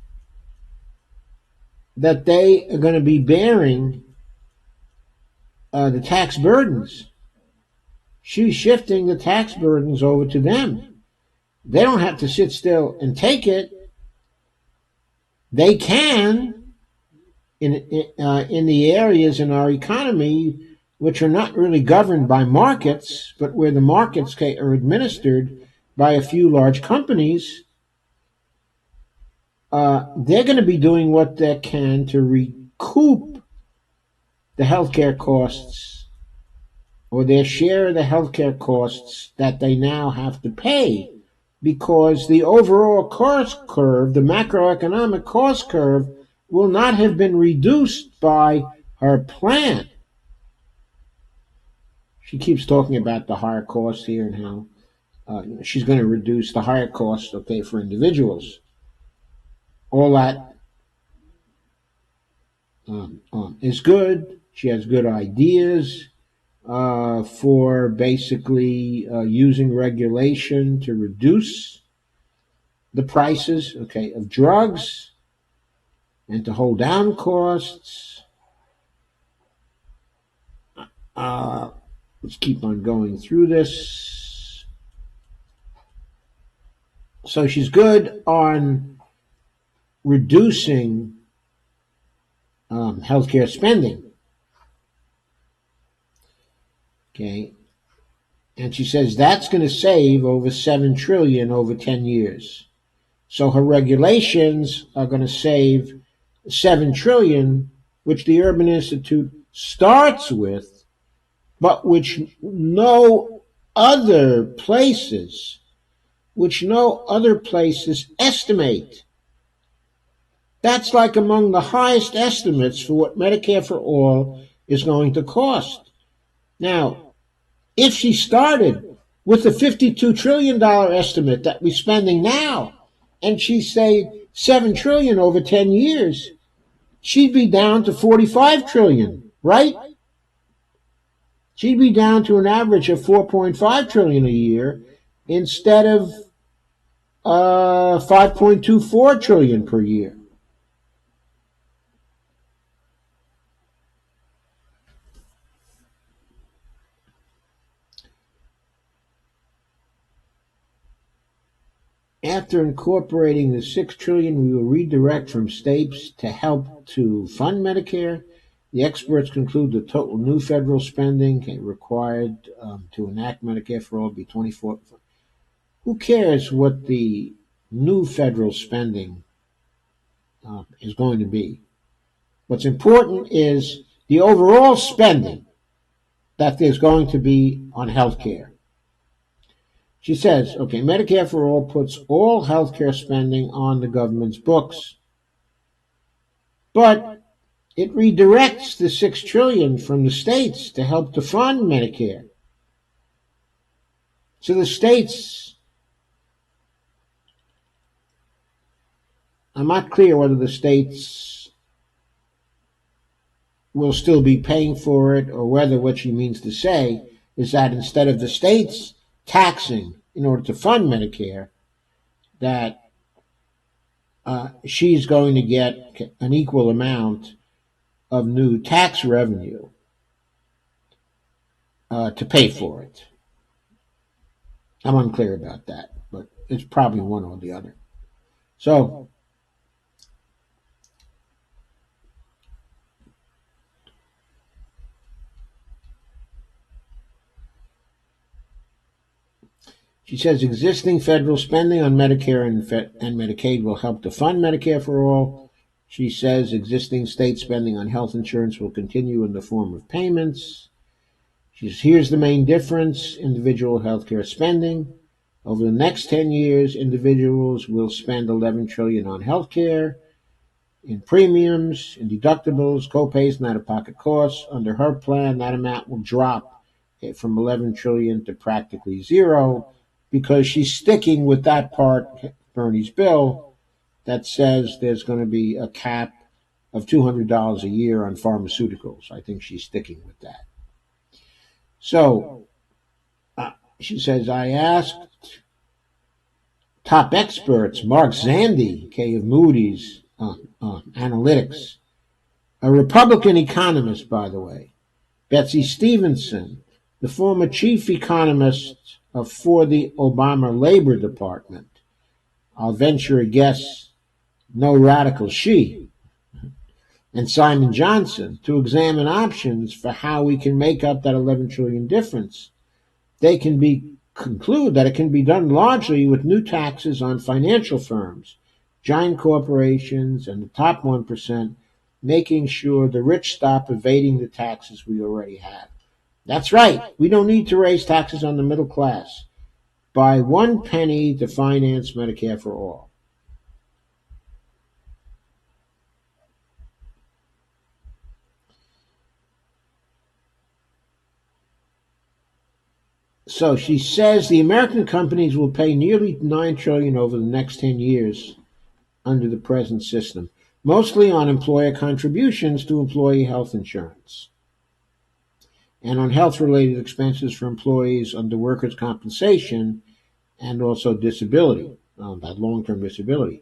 that they are going to be bearing the tax burdens? She's shifting the tax burdens over to them. They don't have to sit still and take it. They can in the areas in our economy which are not really governed by markets, but where the markets are administered by a few large companies. They're going to be doing what they can to recoup the healthcare costs or their share of the healthcare costs that they now have to pay, because the overall cost curve, the macroeconomic cost curve, will not have been reduced by her plan. She keeps talking about the higher costs here and how she's going to reduce the higher costs, okay, for individuals. All that is good. She has good ideas for basically using regulation to reduce the prices, okay, of drugs and to hold down costs. Let's keep on going through this. So she's good on reducing healthcare spending. Okay, and she says that's going to save over $7 trillion over 10 years. So her regulations are going to save $7 trillion, which the Urban Institute starts with, but which no other places estimate. That's like among the highest estimates for what Medicare for All is going to cost. Now, if she started with the $52 trillion estimate that we're spending now, and she saved $7 trillion over 10 years, she'd be down to $45 trillion, right? She'd be down to an average of $4.5 trillion a year instead of $5.24 trillion per year. After incorporating the $6 trillion we will redirect from states to help to fund Medicare, the experts conclude the total new federal spending required to enact Medicare for All will be 24. Who cares what the new federal spending is going to be? What's important is the overall spending that there's going to be on health care. She says, okay, Medicare for All puts all healthcare spending on the government's books, but it redirects the $6 trillion from the states to help to fund Medicare. So the states, I'm not clear whether the states will still be paying for it or whether what she means to say is that instead of the states taxing in order to fund Medicare, that she's going to get an equal amount of new tax revenue to pay for it. I'm unclear about that, but it's probably one or the other. So she says existing federal spending on Medicare and Medicaid will help to fund Medicare for All. She says existing state spending on health insurance will continue in the form of payments. She says, here's the main difference: individual health care spending. Over the next 10 years, individuals will spend $11 trillion on health care. in premiums, in deductibles, copays, and out-of-pocket costs. Under her plan, that amount will drop from 11 trillion to practically zero because she's sticking with that part, Bernie's bill, that says there's going to be a cap of $200 a year on pharmaceuticals. I think she's sticking with that. So she says, I asked top experts, Mark Zandi, okay, of Moody's Analytics, a Republican economist, by the way, Betsy Stevenson, the former chief economist for the Obama Labor Department. I'll venture a guess, no radical she, and Simon Johnson, to examine options for how we can make up that 11 trillion difference. They can conclude that it can be done largely with new taxes on financial firms, giant corporations, and the top 1%, making sure the rich stop evading the taxes we already have. That's right. We don't need to raise taxes on the middle class by 1 penny to finance Medicare for all. So she says the American companies will pay nearly $9 trillion over the next 10 years under the present system, mostly on employer contributions to employee health insurance and on health-related expenses for employees under workers' compensation and also disability, that long-term disability.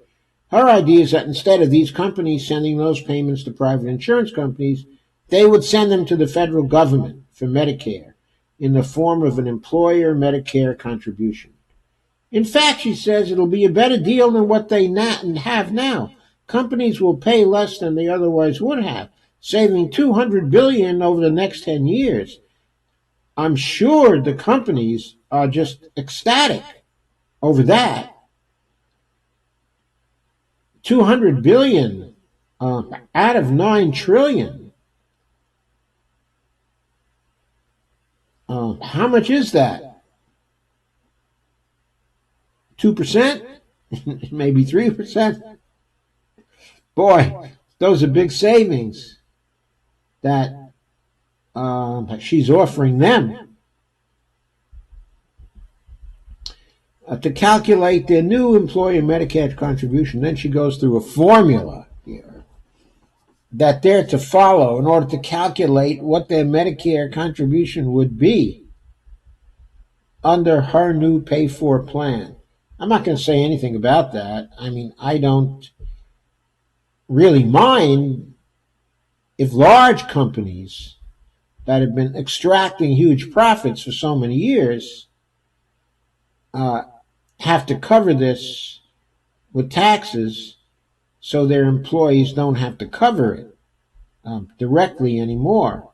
Her idea is that instead of these companies sending those payments to private insurance companies, they would send them to the federal government for Medicare in the form of an employer Medicare contribution. In fact, she says it'll be a better deal than what they have now. Companies will pay less than they otherwise would have, saving $200 billion over the next 10 years. I'm sure the companies are just ecstatic over that. $200 billion out of $9 trillion. How much is that? 2%? Maybe 3%? Boy, those are big savings that she's offering them. To calculate their new employer Medicare contribution, then she goes through a formula here that they're to follow in order to calculate what their Medicare contribution would be under her new pay-for plan. I'm not going to say anything about that. I mean, I don't really mind if large companies that have been extracting huge profits for so many years have to cover this with taxes so their employees don't have to cover it directly anymore.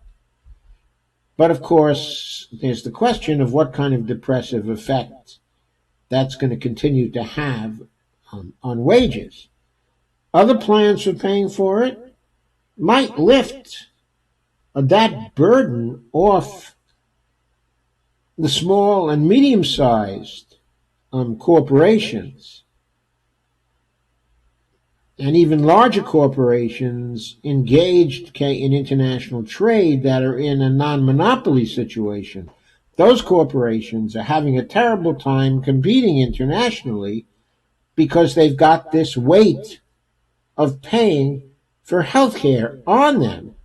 But of course, there's the question of what kind of depressive effect that's going to continue to have on wages. Other plans for paying for it might lift that burden off the small and medium-sized corporations and even larger corporations engaged in international trade that are in a non-monopoly situation. Those corporations are having a terrible time competing internationally because they've got this weight of paying for healthcare on them,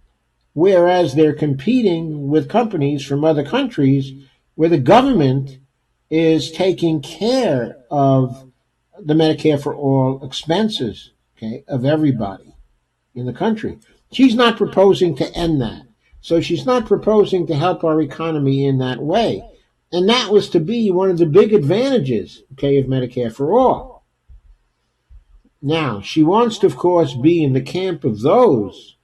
whereas they're competing with companies from other countries where the government is taking care of the Medicare for all expenses, of everybody in the country. She's not proposing to end that. So she's not proposing to help our economy in that way. And that was to be one of the big advantages, of Medicare for all. Now, she wants to, of course, be in the camp of those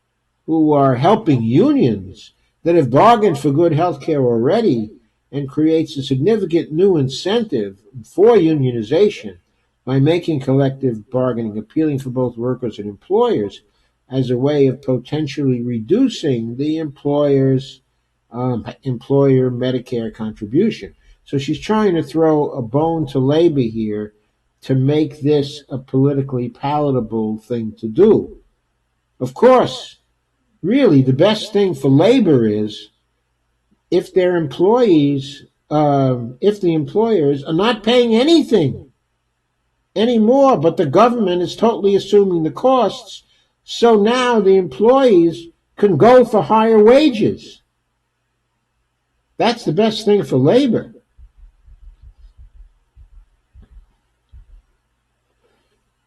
who are helping unions that have bargained for good health care already and creates a significant new incentive for unionization by making collective bargaining appealing for both workers and employers as a way of potentially reducing the employer's employer Medicare contribution. So she's trying to throw a bone to labor here to make this a politically palatable thing to do. Of course, really, the best thing for labor is if their employees, if the employers are not paying anything anymore, but the government is totally assuming the costs. So now the employees can go for higher wages. That's the best thing for labor.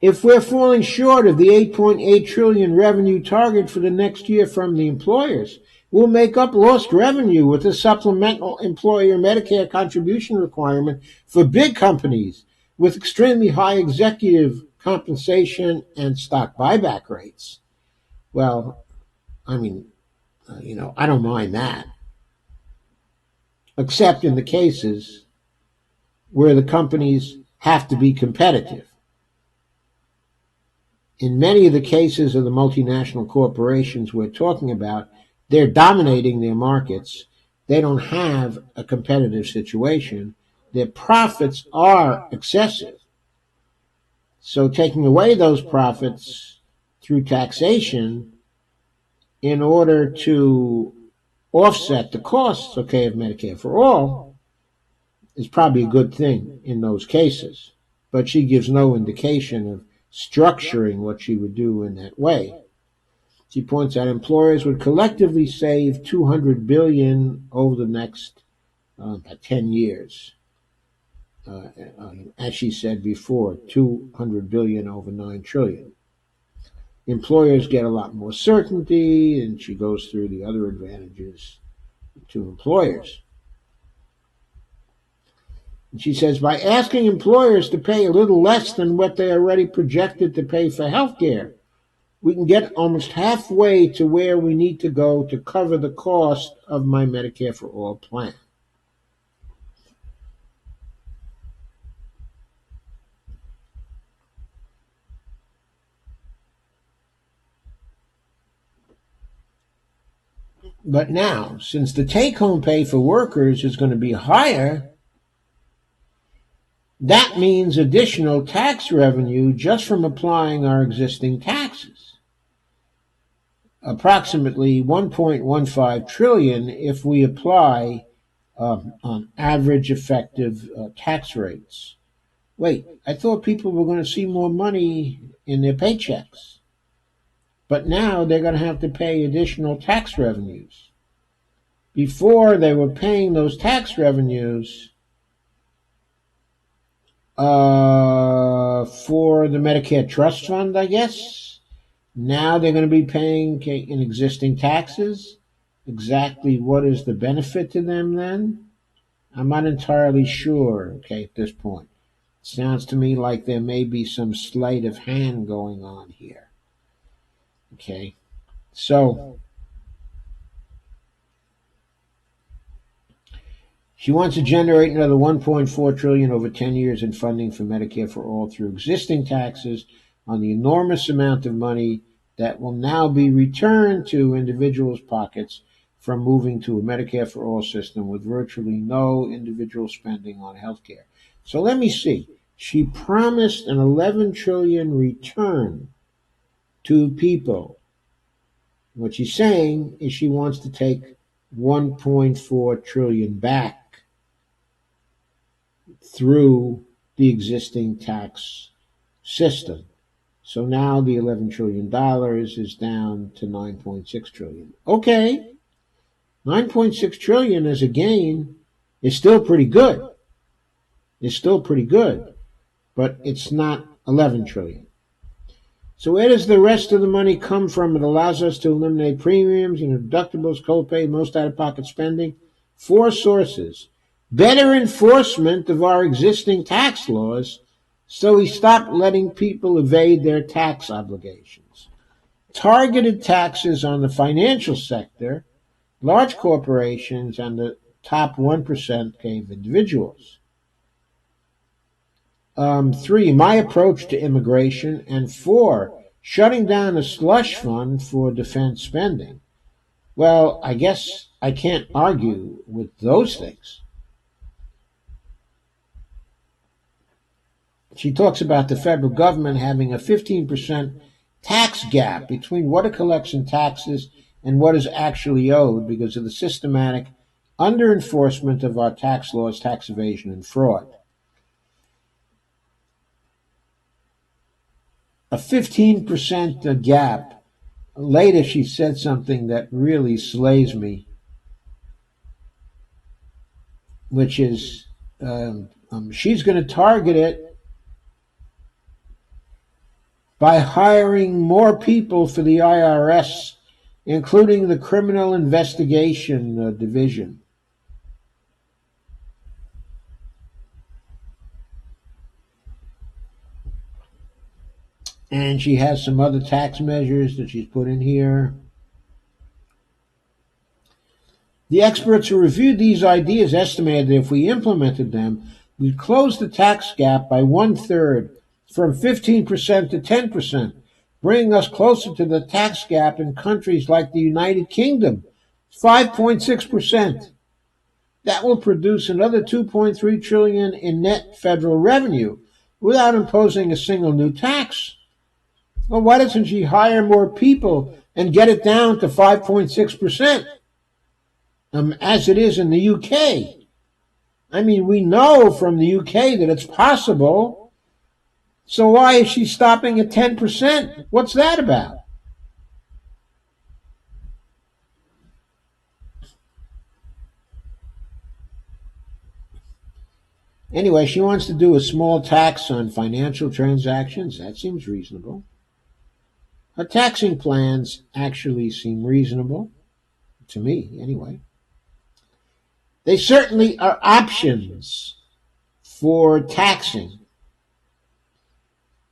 If we're falling short of the 8.8 trillion revenue target for the next year from the employers, we'll make up lost revenue with a supplemental employer Medicare contribution requirement for big companies with extremely high executive compensation and stock buyback rates. Well, I mean, I don't mind that, except in the cases where the companies have to be competitive. In many of the cases of the multinational corporations we're talking about, they're dominating their markets. They don't have a competitive situation. Their profits are excessive. So taking away those profits through taxation in order to offset the costs, of Medicare for all is probably a good thing in those cases. But she gives no indication of structuring what she would do in that way. She points out employers would collectively save $200 billion over the next 10 years. As she said before, $200 billion over $9 trillion. Employers get a lot more certainty, and she goes through the other advantages to employers. And she says, by asking employers to pay a little less than what they already projected to pay for health care, we can get almost halfway to where we need to go to cover the cost of my Medicare for All plan. But now, since the take-home pay for workers is going to be higher, that means additional tax revenue just from applying our existing taxes. Approximately 1.15 trillion if we apply on average effective tax rates. Wait, I thought people were going to see more money in their paychecks. But now they're going to have to pay additional tax revenues. Before they were paying those tax revenues for the Medicare Trust Fund, I guess. Now they're going to be paying in existing taxes. Exactly what is the benefit to them then? I'm not entirely sure, at this point. It sounds to me like there may be some sleight of hand going on here. So she wants to generate another $1.4 trillion over 10 years in funding for Medicare for All through existing taxes on the enormous amount of money that will now be returned to individuals' pockets from moving to a Medicare for All system with virtually no individual spending on health care. So let me see. She promised an $11 trillion return to people. What she's saying is she wants to take $1.4 trillion back through the existing tax system. So now the $11 trillion is down to $9.6 trillion. Okay, $9.6 trillion as a gain is still pretty good. But it's not $11 trillion. So where does the rest of the money come from? It allows us to eliminate premiums, deductibles, copay, most out-of-pocket spending. 4 sources. Better enforcement of our existing tax laws so we stop letting people evade their tax obligations. Targeted taxes on the financial sector, large corporations, and the top 1% of individuals. 3, my approach to immigration. And 4, shutting down a slush fund for defense spending. Well, I guess I can't argue with those things. She talks about the federal government having a 15% tax gap between what it collects in taxes and what is actually owed because of the systematic under-enforcement of our tax laws, tax evasion, and fraud. A 15% gap. Later, she said something that really slays me, which is she's going to target it by hiring more people for the IRS, including the Criminal Investigation Division. And she has some other tax measures that she's put in here. The experts who reviewed these ideas estimated that if we implemented them, we'd close the tax gap by 1/3, from 15% to 10%, bringing us closer to the tax gap in countries like the United Kingdom, 5.6%. That will produce another $2.3 trillion in net federal revenue without imposing a single new tax. Well, why doesn't she hire more people and get it down to 5.6%? As it is in the UK. I mean, we know from the UK that it's possible. So why is she stopping at 10%? What's that about? Anyway, she wants to do a small tax on financial transactions. That seems reasonable. Her taxing plans actually seem reasonable, to me anyway. They certainly are options for taxing,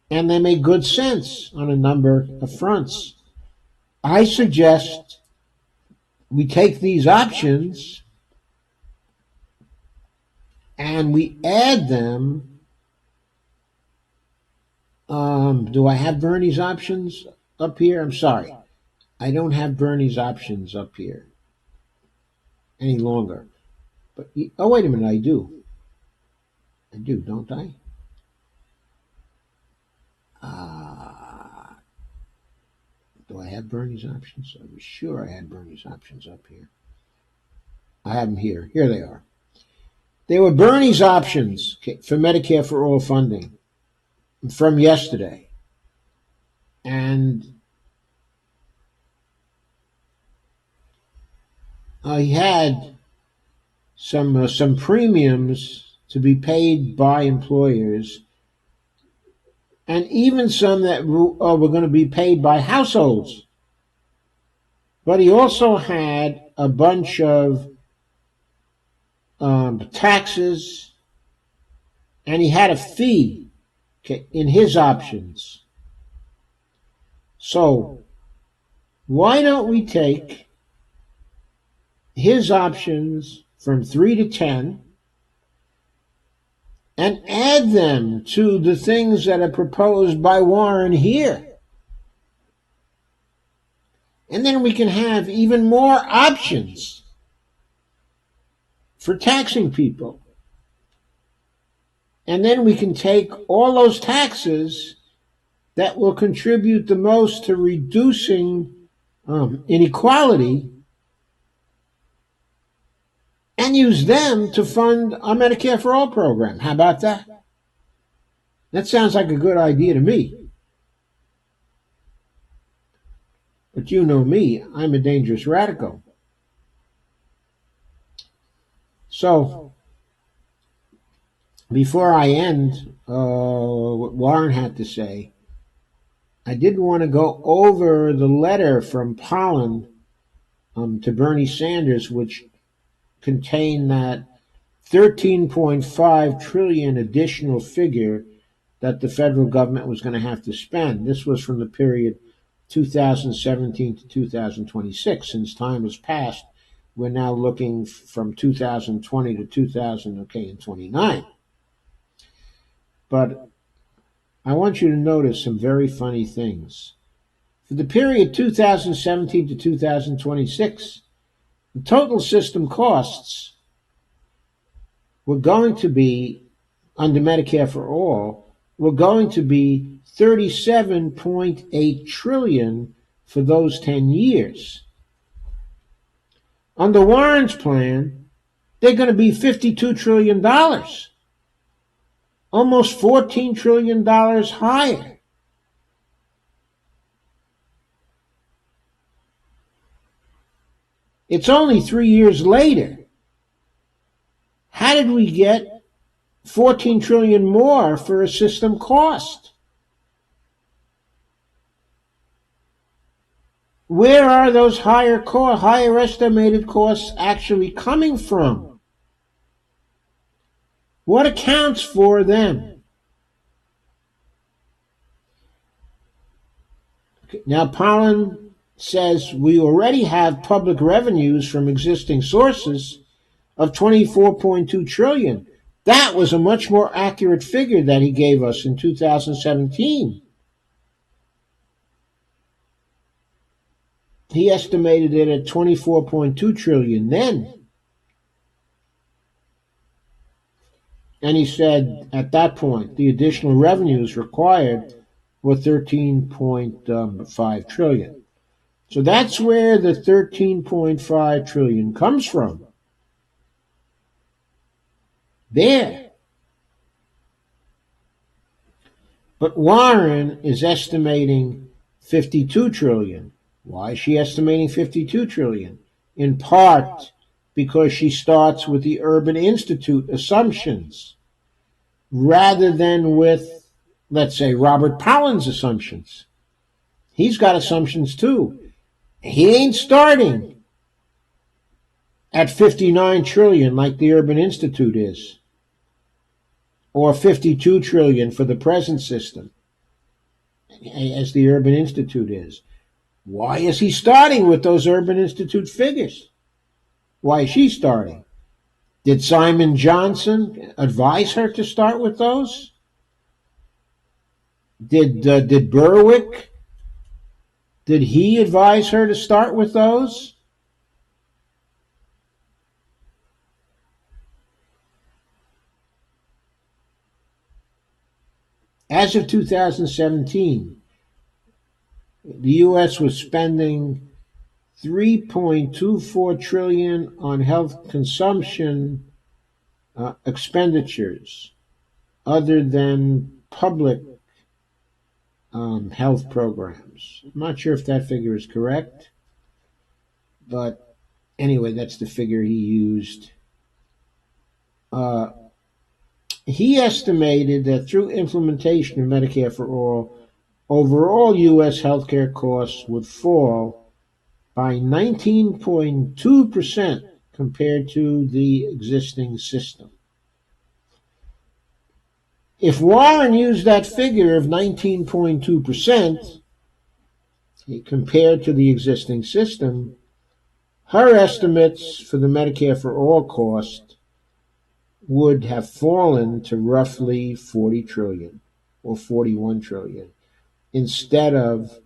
and they make good sense on a number of fronts. I suggest we take these options and we add them. Do I have Bernie's options up here? I'm sorry. I don't have Bernie's options up here any longer. But oh, wait a minute, I do. I do, don't I? Do I have Bernie's options? I was sure I had Bernie's options up here. I have them here. Here they are. They were Bernie's options for Medicare for All funding from yesterday. And he had some premiums to be paid by employers, and even some that were going to be paid by households. But he also had a bunch of taxes, and he had a fee in his options. So why don't we take his options from 3 to 10 and add them to the things that are proposed by Warren here? And then we can have even more options for taxing people. And then we can take all those taxes that will contribute the most to reducing inequality and use them to fund our Medicare for All program. How about that? That sounds like a good idea to me. But you know me, I'm a dangerous radical. So, before I end what Warren had to say, I did want to go over the letter from Pollan to Bernie Sanders, which contained that 13.5 trillion additional figure that the federal government was going to have to spend. This was from the period 2017 to 2026. Since time has passed, we're now looking from 2020 to 2029. But I want you to notice some very funny things. For the period 2017 to 2026, the total system costs were going to be, under Medicare for All, were going to be 37.8 trillion for those 10 years. Under Warren's plan, they're going to be $52 trillion, almost $14 trillion higher. It's only 3 years later. How did we get 14 trillion more for a system cost? Where are those higher estimated costs actually coming from? What accounts for them? Now, Pollan says we already have public revenues from existing sources of 24.2 trillion. That was a much more accurate figure that he gave us in 2017. He estimated it at 24.2 trillion then. And he said at that point the additional revenues required were 13.5 trillion. So that's where the 13.5 trillion comes from. There. But Warren is estimating 52 trillion. Why is she estimating 52 trillion? In part because she starts with the Urban Institute assumptions rather than with, let's say, Robert Pollan's assumptions. He's got assumptions too. He ain't starting at 59 trillion like the Urban Institute is, or 52 trillion for the present system as the Urban Institute is. Why is he starting with those Urban Institute figures? Why is she starting? Did Simon Johnson advise her to start with those? Did Berwick, did he advise her to start with those? As of 2017, the U.S. was spending $3.24 trillion on health consumption expenditures other than public health programs. I'm not sure if that figure is correct, but anyway, that's the figure he used. He estimated that through implementation of Medicare for All, overall U.S. healthcare costs would fall by 19.2% compared to the existing system. If Warren used that figure of 19.2% compared to the existing system, her estimates for the Medicare for All cost would have fallen to roughly 40 trillion or 41 trillion instead of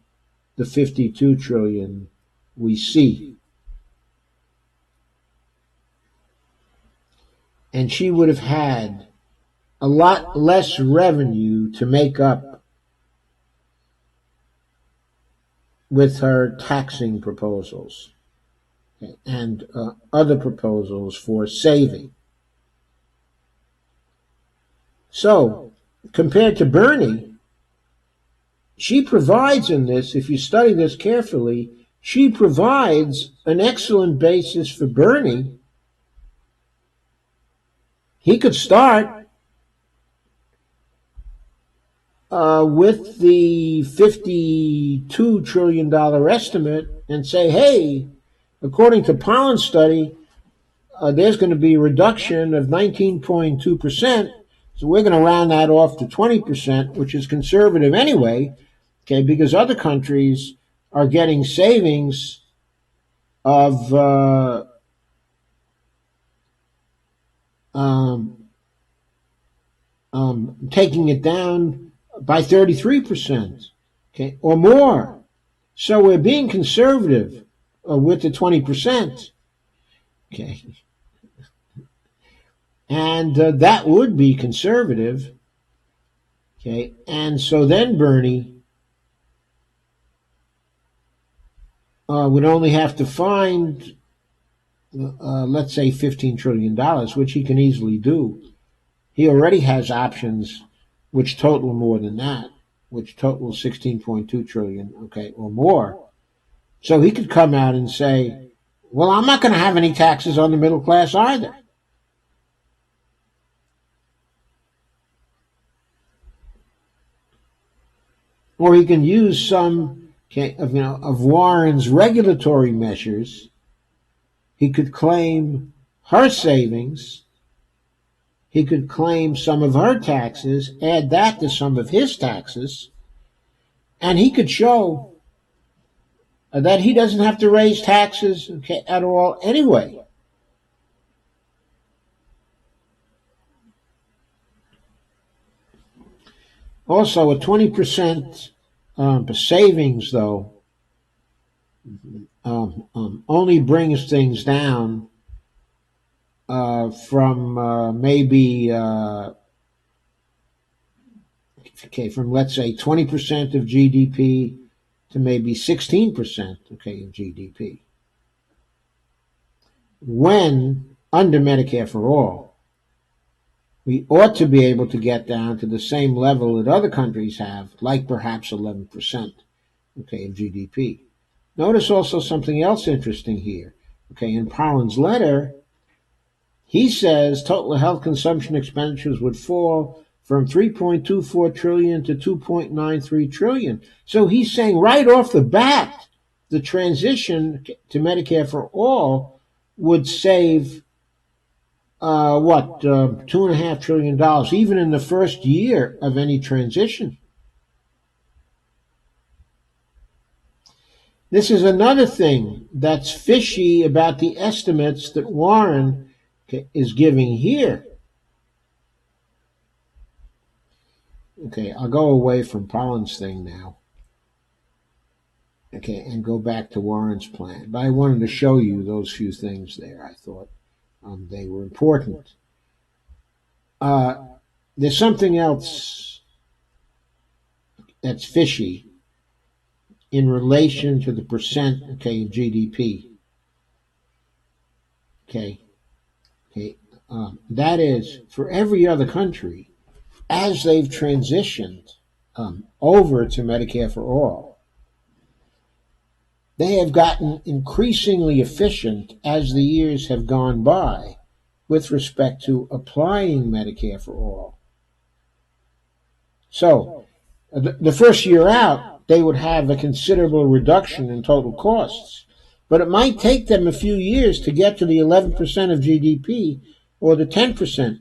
the 52 trillion we see. And she would have had a lot less revenue to make up with her taxing proposals and other proposals for saving. So, compared to Bernie, she provides in this, if you study this carefully, she provides an excellent basis for Bernie. He could start with the $52 trillion estimate and say, hey, according to Pollan's study, there's going to be a reduction of 19.2%. So we're going to round that off to 20%, which is conservative anyway, okay, because other countries are getting savings of taking it down by 33%, okay, or more. So we're being conservative with the 20%, okay. And that would be conservative. Okay, and so then Bernie would only have to find, let's say, $15 trillion, which he can easily do. He already has options which total more than that, which total 16.2 trillion, okay, or more. So he could come out and say, well, I'm not going to have any taxes on the middle class either. Or he can use some of Warren's regulatory measures. He could claim her savings. He could claim some of her taxes, add that to some of his taxes, and he could show that he doesn't have to raise taxes at all anyway. Also, a 20% savings, though, only brings things down from maybe, from let's say 20% of GDP to maybe 16%, of GDP. When under Medicare for All, we ought to be able to get down to the same level that other countries have, like perhaps 11%, of GDP. Notice also something else interesting here. In Pollan's letter, he says total health consumption expenditures would fall from 3.24 trillion to 2.93 trillion. So he's saying right off the bat, the transition to Medicare for All would save $2.5 trillion, even in the first year of any transition. This is another thing that's fishy about the estimates that Warren is giving here. I'll go away from Pollan's thing now. And go back to Warren's plan. But I wanted to show you those few things there. I thought they were important. There's something else that's fishy in relation to the percent, of GDP. That is, for every other country, as they've transitioned over to Medicare for All, they have gotten increasingly efficient as the years have gone by with respect to applying Medicare for All. So, the first year out, they would have a considerable reduction in total costs, but it might take them a few years to get to the 11% of GDP or the 10%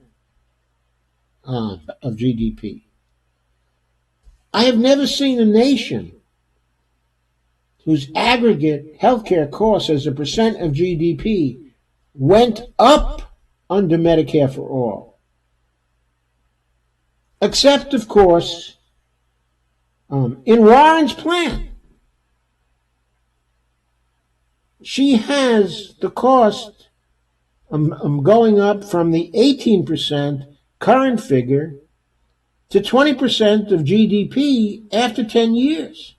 of GDP. I have never seen a nation whose aggregate healthcare costs as a percent of GDP went up under Medicare for All. Except, of course, in Warren's plan. She has the cost going up from the 18% current figure to 20% of GDP after 10 years.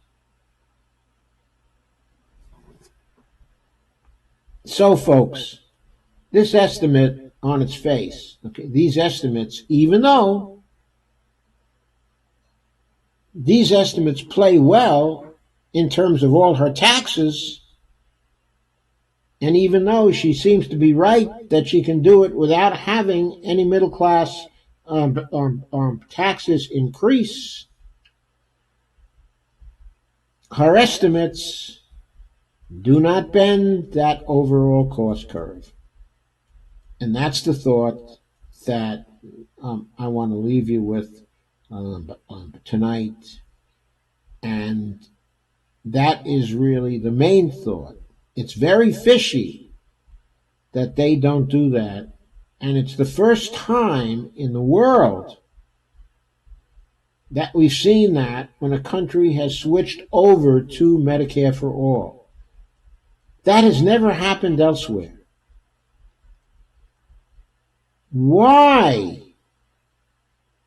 So, folks, this estimate on its face, these estimates, even though these estimates play well in terms of all her taxes, and even though she seems to be right that she can do it without having any middle class taxes increase, her estimates do not bend that overall cost curve. And that's the thought that I want to leave you with tonight. And that is really the main thought. It's very fishy that they don't do that. And it's the first time in the world that we've seen that when a country has switched over to Medicare for All. That has never happened elsewhere. Why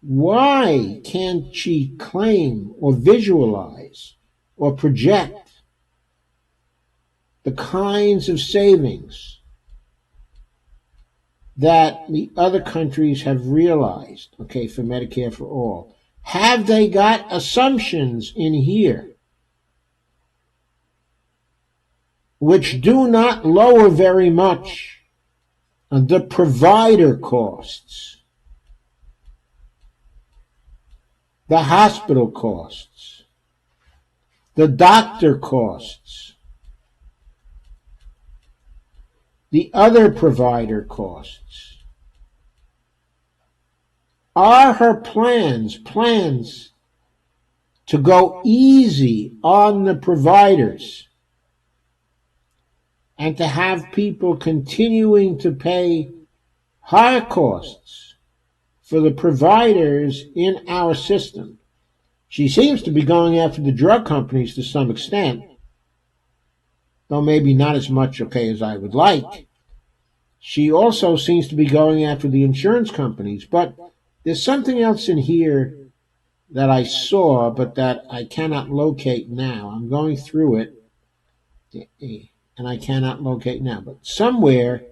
Why can't she claim or visualize or project the kinds of savings that the other countries have realized, okay, for Medicare for all? Have they got assumptions in here which do not lower very much the provider costs, the hospital costs, the doctor costs, the other provider costs? Are her plans to go easy on the providers and to have people continuing to pay higher costs for the providers in our system? She seems to be going after the drug companies to some extent, though maybe not as much, okay, as I would like. She also seems to be going after the insurance companies, but there's something else in here that I saw, but that I cannot locate now. I'm going through it, and I cannot locate now. But somewhere,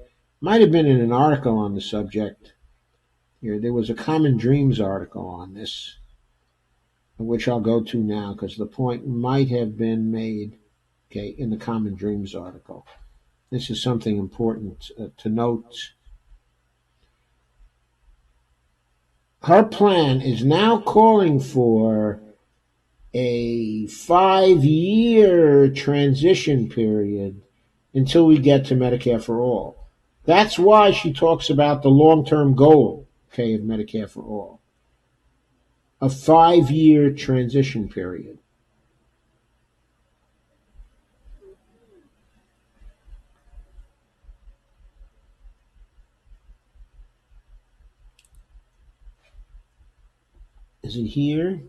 might have been in an article on the subject here, there was a Common Dreams article on this, which I'll go to now because the point might have been made, okay, in the Common Dreams article. This is something important to note. Her plan is now calling for a 5-year transition period until we get to Medicare for all. That's why she talks about the long-term goal, okay, of Medicare for all. A 5-year transition period. Is it here?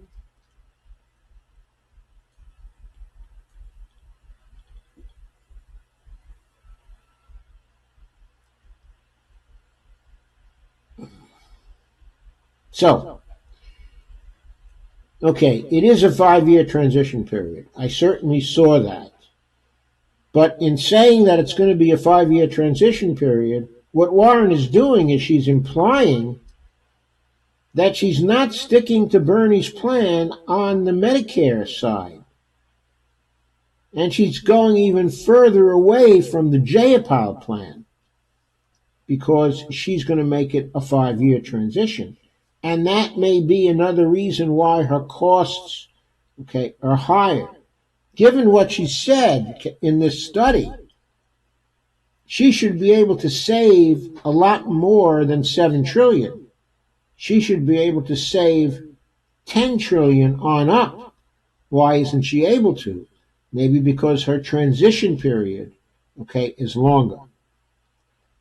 So, okay, it is a 5-year transition period. I certainly saw that. But in saying that it's going to be a 5-year transition period, what Warren is doing is she's implying that she's not sticking to Bernie's plan on the Medicare side. And she's going even further away from the Jayapal plan because she's going to make it a 5-year transition. And that may be another reason why her costs, okay, are higher. Given what she said in this study, she should be able to save a lot more than $7 trillion. She should be able to save $10 trillion on up. Why isn't she able to? Maybe because her transition period, okay, is longer.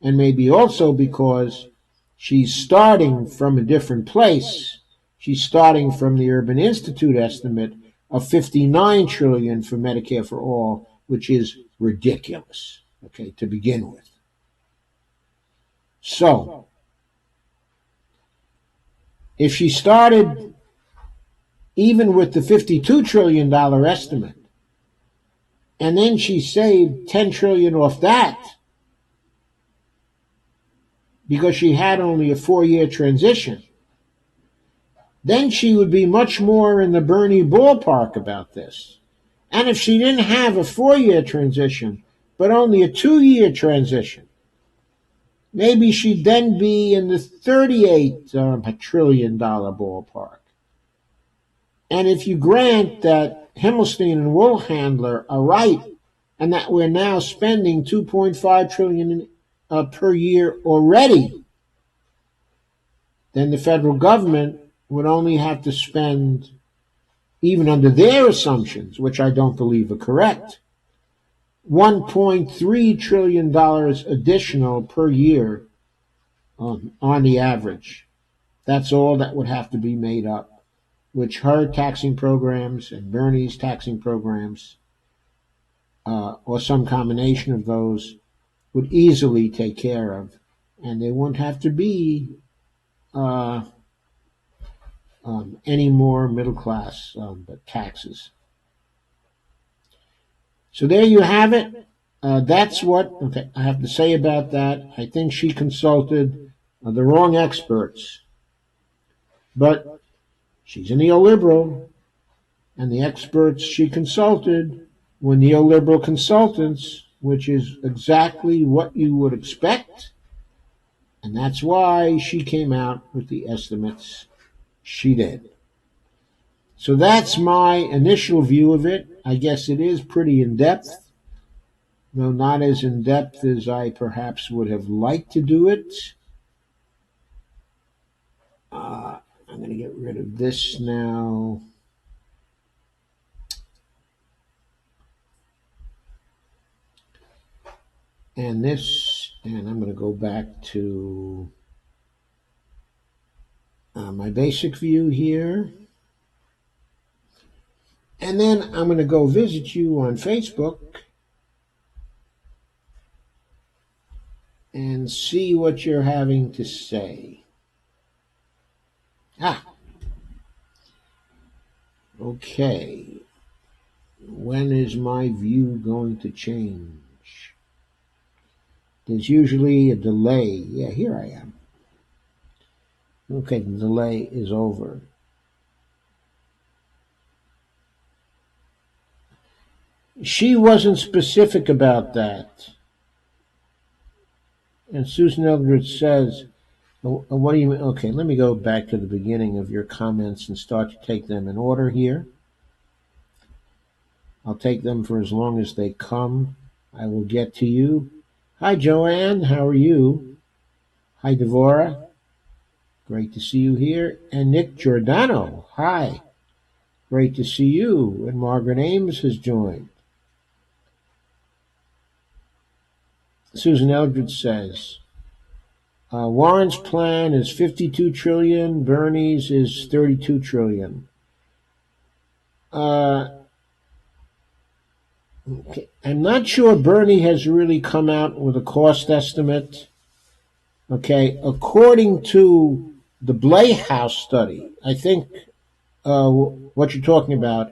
And maybe also because she's starting from a different place. She's starting from the Urban Institute estimate of $59 trillion for Medicare for all, which is ridiculous, okay, to begin with. So, if she started even with the $52 trillion estimate, and then she saved $10 trillion off that because she had only a 4-year transition, then she would be much more in the Bernie ballpark about this. And if she didn't have a 4-year transition, but only a 2-year transition, maybe she'd then be in the $38 trillion ballpark. And if you grant that Himmelstein and Woolhandler are right, and that we're now spending $2.5 trillion per year already, then the federal government would only have to spend, even under their assumptions, which I don't believe are correct, $1.3 trillion additional per year on the average. That's all that would have to be made up, which her taxing programs and Bernie's taxing programs, or some combination of those, would easily take care of. And they wouldn't have to be any more middle class taxes. So there you have it. That's what I have to say about that. I think she consulted the wrong experts, but she's a neoliberal, and the experts she consulted were neoliberal consultants, which is exactly what you would expect, and that's why she came out with the estimates she did. So that's my initial view of it. I guess it is pretty in depth, though not as in depth as I perhaps would have liked to do it. I'm going to get rid of this now. And this, and I'm going to go back to my basic view here. And then I'm going to go visit you on Facebook and see what you're having to say. Okay. When is my view going to change? There's usually a delay. Yeah, here I am. Okay, the delay is over. She wasn't specific about that. And Susan Eldridge says, what do you mean? Okay, let me go back to the beginning of your comments and start to take them in order here. I'll take them for as long as they come. I will get to you. Hi, Joanne. How are you? Hi, Devora. Great to see you here. And Nick Giordano. Hi. Great to see you. And Margaret Ames has joined. Susan Eldridge says, Warren's plan is 52 trillion. Bernie's is 32 trillion. Okay. I'm not sure Bernie has really come out with a cost estimate. Okay, according to the Blay House study, I think what you're talking about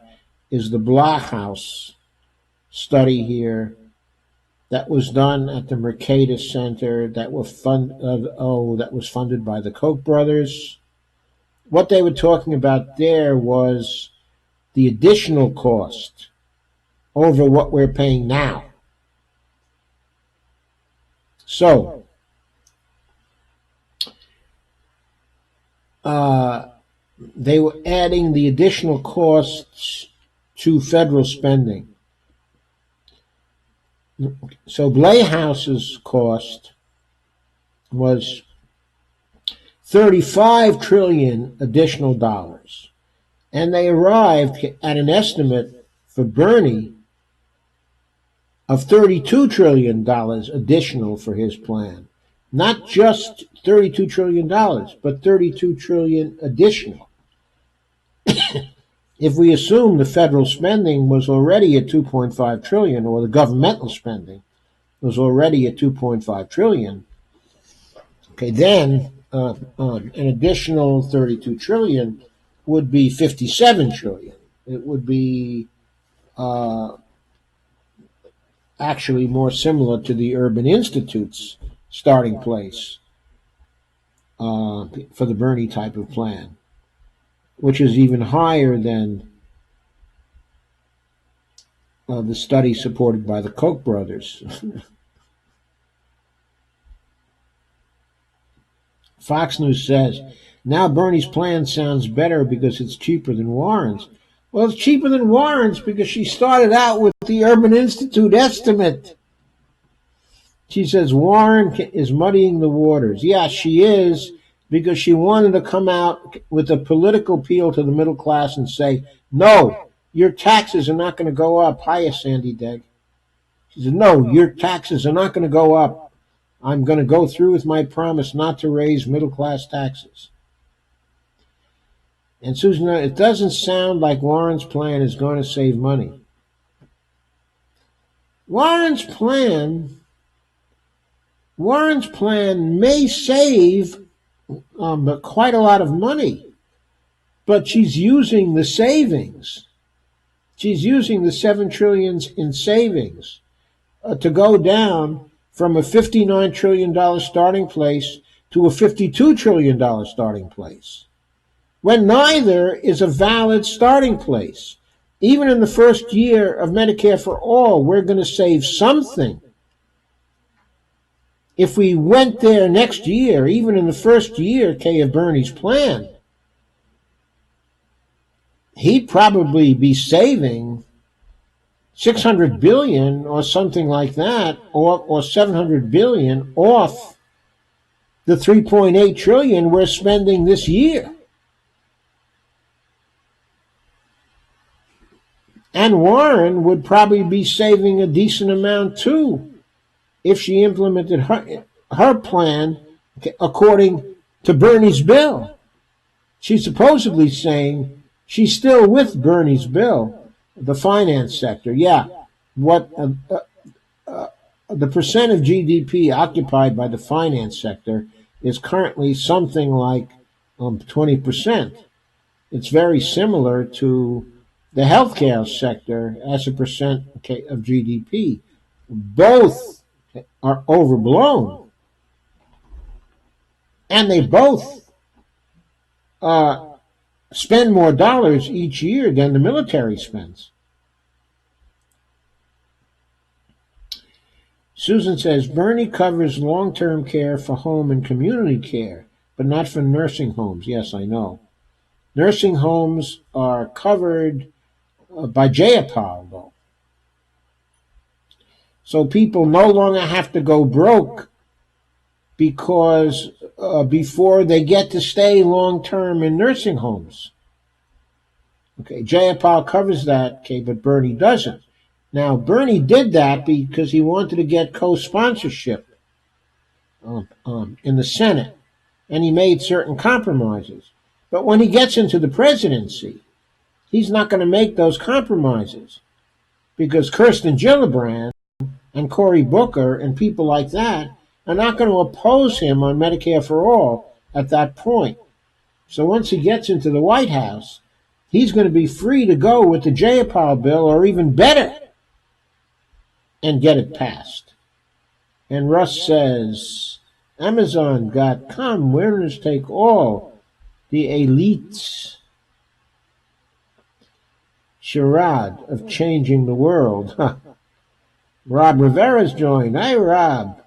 is the Blah House study here that was done at the Mercatus Center that was funded by the Koch brothers. What they were talking about there was the additional cost over what we're paying now. So, they were adding the additional costs to federal spending. So Blay House's cost was 35 trillion additional dollars. And they arrived at an estimate for Bernie of $32 trillion additional for his plan. Not just $32 trillion, but $32 trillion additional. If we assume the federal spending was already at 2.5 trillion, or the governmental spending was already at 2.5 trillion, okay, then an additional 32 trillion would be 57 trillion. It would be actually more similar to the Urban Institute's starting place for the Bernie type of plan, which is even higher than the study supported by the Koch brothers. Fox News says, now Bernie's plan sounds better because it's cheaper than Warren's. Well, it's cheaper than Warren's because she started out with the Urban Institute estimate. She says Warren is muddying the waters. Yeah, she is, because she wanted to come out with a political appeal to the middle class and say, no, your taxes are not going to go up. Hiya, Sandy Degg. She said, no, your taxes are not going to go up. I'm going to go through with my promise not to raise middle-class taxes. And Susan, it doesn't sound like Warren's plan is going to save money. Warren's plan may save but quite a lot of money. but she's using the savings. She's using the $7 trillion in savings to go down from a $59 trillion starting place to a $52 trillion starting place, when neither is a valid starting place. Even in the first year of Medicare for All, we're going to save something. If we went there next year, even in the first year, of Bernie's plan, he'd probably be saving $600 billion or something like that, or $700 billion off the $3.8 trillion we're spending this year. And Warren would probably be saving a decent amount too if she implemented her plan according to Bernie's bill. She's supposedly saying she's still with Bernie's bill, the finance sector. Yeah, what the percent of GDP occupied by the finance sector is currently something like 20%. It's very similar to the healthcare sector as a percent of GDP. Both are overblown, and they both spend more dollars each year than the military spends. Susan says Bernie covers long-term care for home and community care, but not for nursing homes. Yes, I know. Nursing homes are covered by Jayapal, though. So people no longer have to go broke because before they get to stay long-term in nursing homes. Okay, Jayapal covers that, but Bernie doesn't. Now, Bernie did that because he wanted to get co-sponsorship in the Senate, and he made certain compromises. But when he gets into the presidency, he's not going to make those compromises because Kirsten Gillibrand and Cory Booker and people like that are not going to oppose him on Medicare for All at that point. So once he gets into the White House, he's going to be free to go with the Jayapal bill, or even better, and get it passed. And Russ says, Amazon.com winners take all, the elites charade of changing the world. Rob Rivera's joined. Hi, Rob.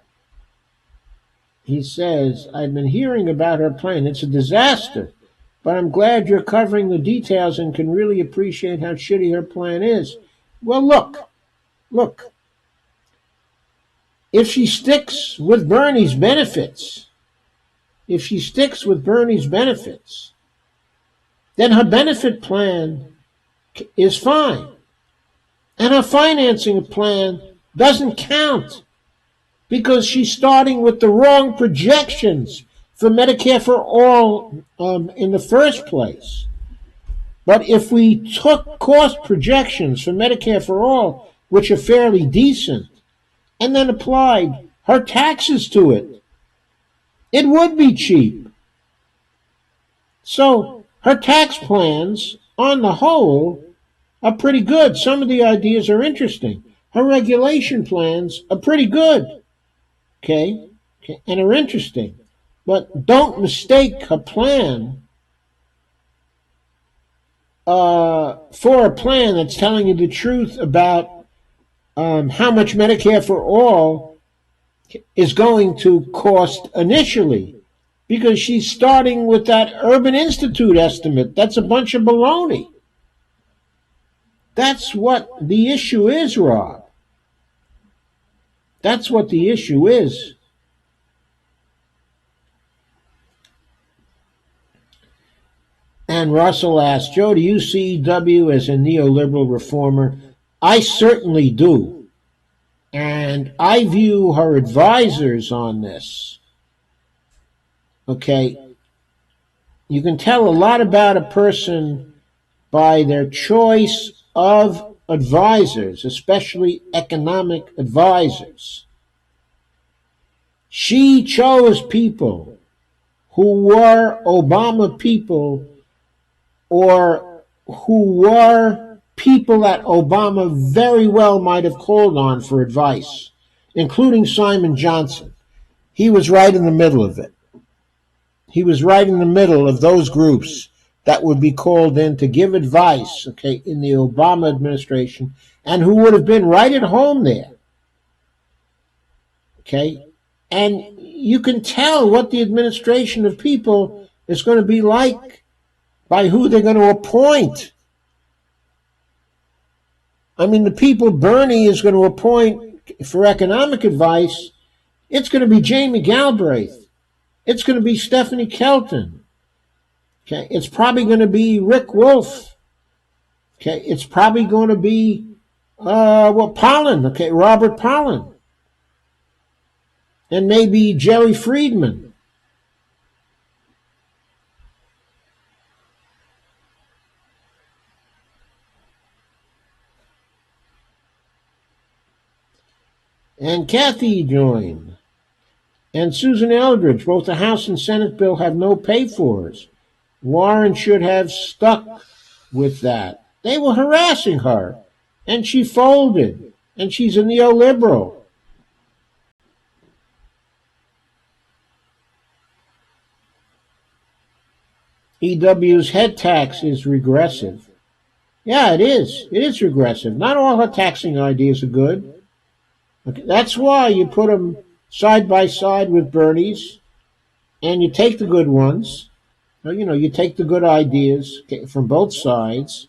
He says, I've been hearing about her plan. It's a disaster, but I'm glad you're covering the details and can really appreciate how shitty her plan is. Well, look. If she sticks with Bernie's benefits, then her benefit plan is fine. And her financing plan doesn't count because she's starting with the wrong projections for Medicare for All in the first place. But if we took cost projections for Medicare for All, which are fairly decent, and then applied her taxes to it, it would be cheap. So her tax plans, on the whole, are pretty good. Some of the ideas are interesting. Her regulation plans are pretty good, and are interesting. But don't mistake her plan for a plan that's telling you the truth about how much Medicare for All is going to cost initially, because she's starting with that Urban Institute estimate. That's a bunch of baloney. That's what the issue is, Rob. That's what the issue is. And Russell asked, Joe, do you see W as a neoliberal reformer? I certainly do. And I view her advisors on this. Okay. You can tell a lot about a person by their choice of advisors, especially economic advisors. She chose people who were Obama people or who were people that Obama very well might have called on for advice, including Simon Johnson. He was right in the middle of it. He was right in the middle of those groups that would be called in to give advice, okay, in the Obama administration, and who would have been right at home there. Okay? And you can tell what the administration of people is going to be like by who they're going to appoint. I mean, the people Bernie is going to appoint for economic advice, it's going to be Jamie Galbraith. It's going to be Stephanie Kelton. Okay, it's probably going to be Rick Wolf. Okay, it's probably going to be Pollan. Okay, Robert Pollan, and maybe Jerry Friedman. And Kathy joined. And Susan Eldridge. Both the House and Senate bill have no pay-fors. Warren should have stuck with that. They were harassing her, and she folded, and she's a neoliberal. EW's head tax is regressive. Yeah, it is. It is regressive. Not all her taxing ideas are good. Okay, that's why you put them side by side with Bernie's, and you take the good ones. You take the good ideas from both sides,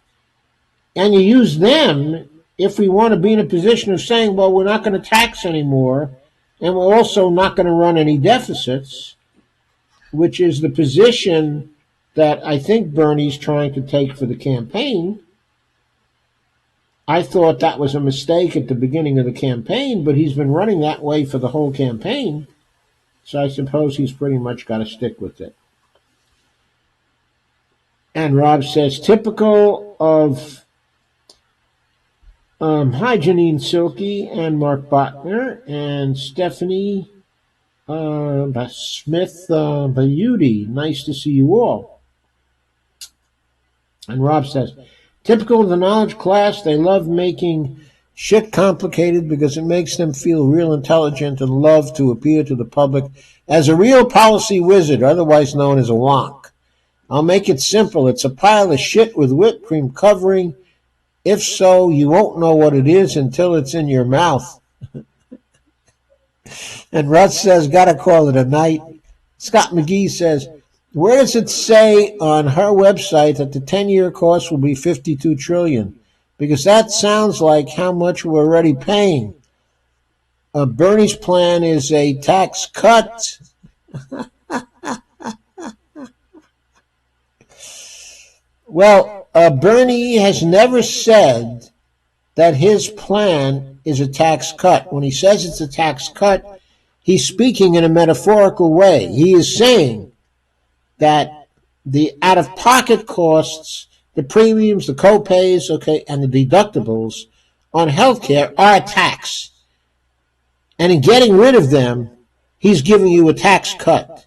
and you use them if we want to be in a position of saying, well, we're not going to tax anymore, and we're also not going to run any deficits, which is the position that I think Bernie's trying to take for the campaign. I thought that was a mistake at the beginning of the campaign, but he's been running that way for the whole campaign, so I suppose he's pretty much got to stick with it. And Rob says, typical of hi, Janine Silky and Mark Botner and Stephanie Smith Beauty. Nice to see you all. And Rob says, typical of the knowledge class, they love making shit complicated because it makes them feel real intelligent and love to appear to the public as a real policy wizard, otherwise known as a wonk. I'll make it simple. It's a pile of shit with whipped cream covering. If so, you won't know what it is until it's in your mouth. And Russ says, gotta call it a night. Scott McGee says, where does it say on her website that the 10-year cost will be $52 trillion? Because that sounds like how much we're already paying. Bernie's plan is a tax cut. Well, Bernie has never said that his plan is a tax cut. When he says it's a tax cut, he's speaking in a metaphorical way. He is saying that the out-of-pocket costs, the premiums, the co-pays, and the deductibles on healthcare are a tax. And in getting rid of them, he's giving you a tax cut.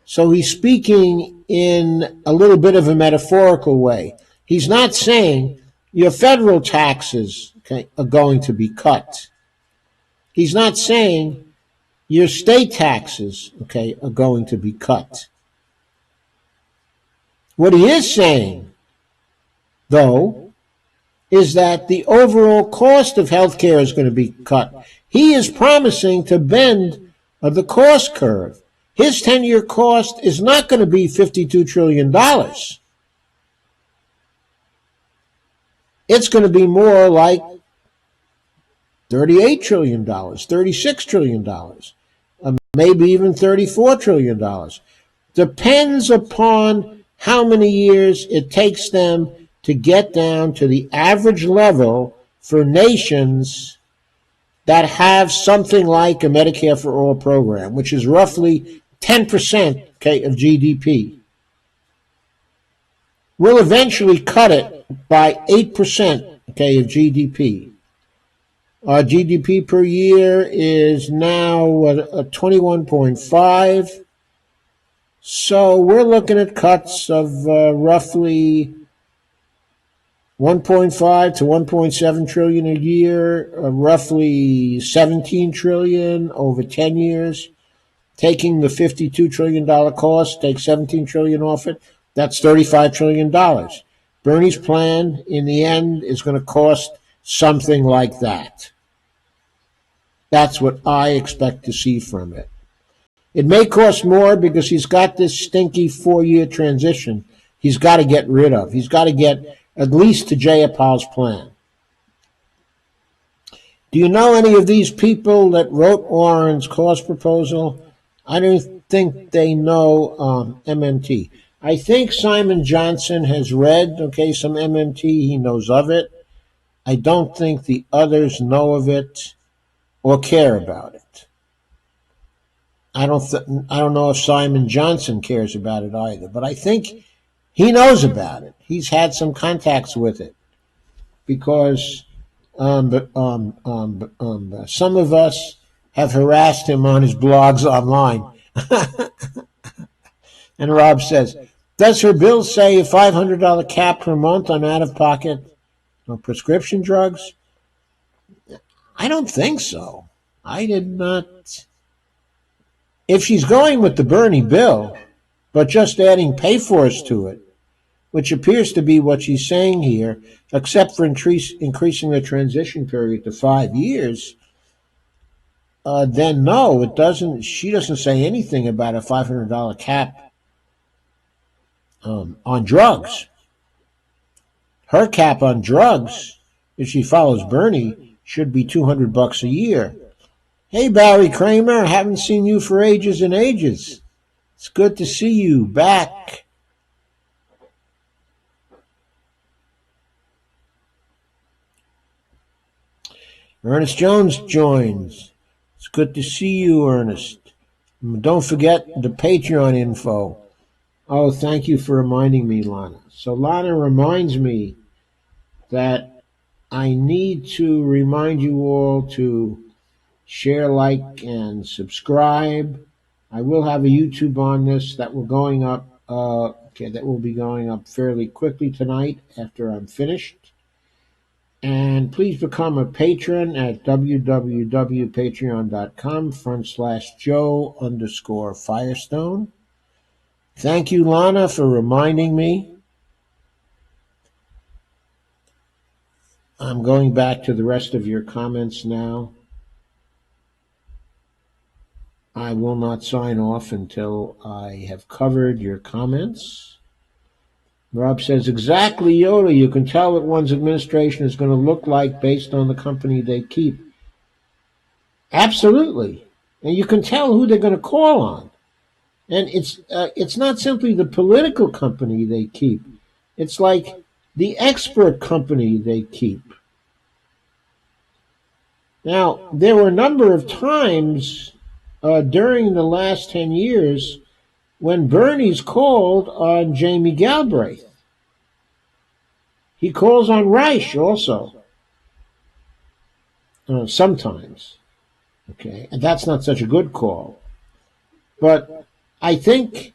So he's speaking in a little bit of a metaphorical way. He's not saying your federal taxes are going to be cut. He's not saying your state taxes are going to be cut. What he is saying, though, is that the overall cost of health care is going to be cut. He is promising to bend the cost curve. His 10-year cost is not going to be $52 trillion. It's going to be more like $38 trillion, $36 trillion, maybe even $34 trillion. Depends upon how many years it takes them to get down to the average level for nations that have something like a Medicare for All program, which is roughly 10% of GDP. We'll eventually cut it by 8% of GDP. Our GDP per year is now 21.5. So we're looking at cuts of roughly 1.5 to 1.7 trillion a year, roughly 17 trillion over 10 years. Taking the $52 trillion cost, take 17 trillion off it, that's $35 trillion. Bernie's plan, in the end, is going to cost something like that. That's what I expect to see from it. It may cost more because he's got this stinky 4-year transition he's got to get rid of. He's got to get at least to Jayapal's plan. Do you know any of these people that wrote Warren's cost proposal? I don't think they know MMT. I think Simon Johnson has read, some MMT. He knows of it. I don't think the others know of it or care about it. I don't know if Simon Johnson cares about it either, but I think he knows about it. He's had some contacts with it because some of us have harassed him on his blogs online. And Rob says, does her bill say a $500 cap per month on out-of-pocket prescription drugs? I don't think so. I did not. If she's going with the Bernie bill, but just adding pay-fors to it, which appears to be what she's saying here, except for increasing the transition period to 5 years, then no, it doesn't. She doesn't say anything about a $500 cap on drugs. Her cap on drugs, if she follows Bernie, should be $200 a year. Hey, Barry Kramer, haven't seen you for ages and ages. It's good to see you back. Ernest Jones joins. It's good to see you, Ernest. Don't forget the Patreon info. Oh, thank you for reminding me, Lana. So Lana reminds me that I need to remind you all to share, like, and subscribe. I will have a YouTube on this that will be going up fairly quickly tonight after I'm finished. And please become a patron at www.patreon.com/Joe_Firestone. Thank you, Lana, for reminding me. I'm going back to the rest of your comments now. I will not sign off until I have covered your comments. Rob says, exactly, Yoda. You can tell what one's administration is going to look like based on the company they keep. Absolutely. And you can tell who they're going to call on. And it's not simply the political company they keep. It's like the expert company they keep. Now, there were a number of times during the last 10 years when Bernie's called on Jamie Galbraith. He calls on Reich also. Sometimes. Okay, and that's not such a good call. But I think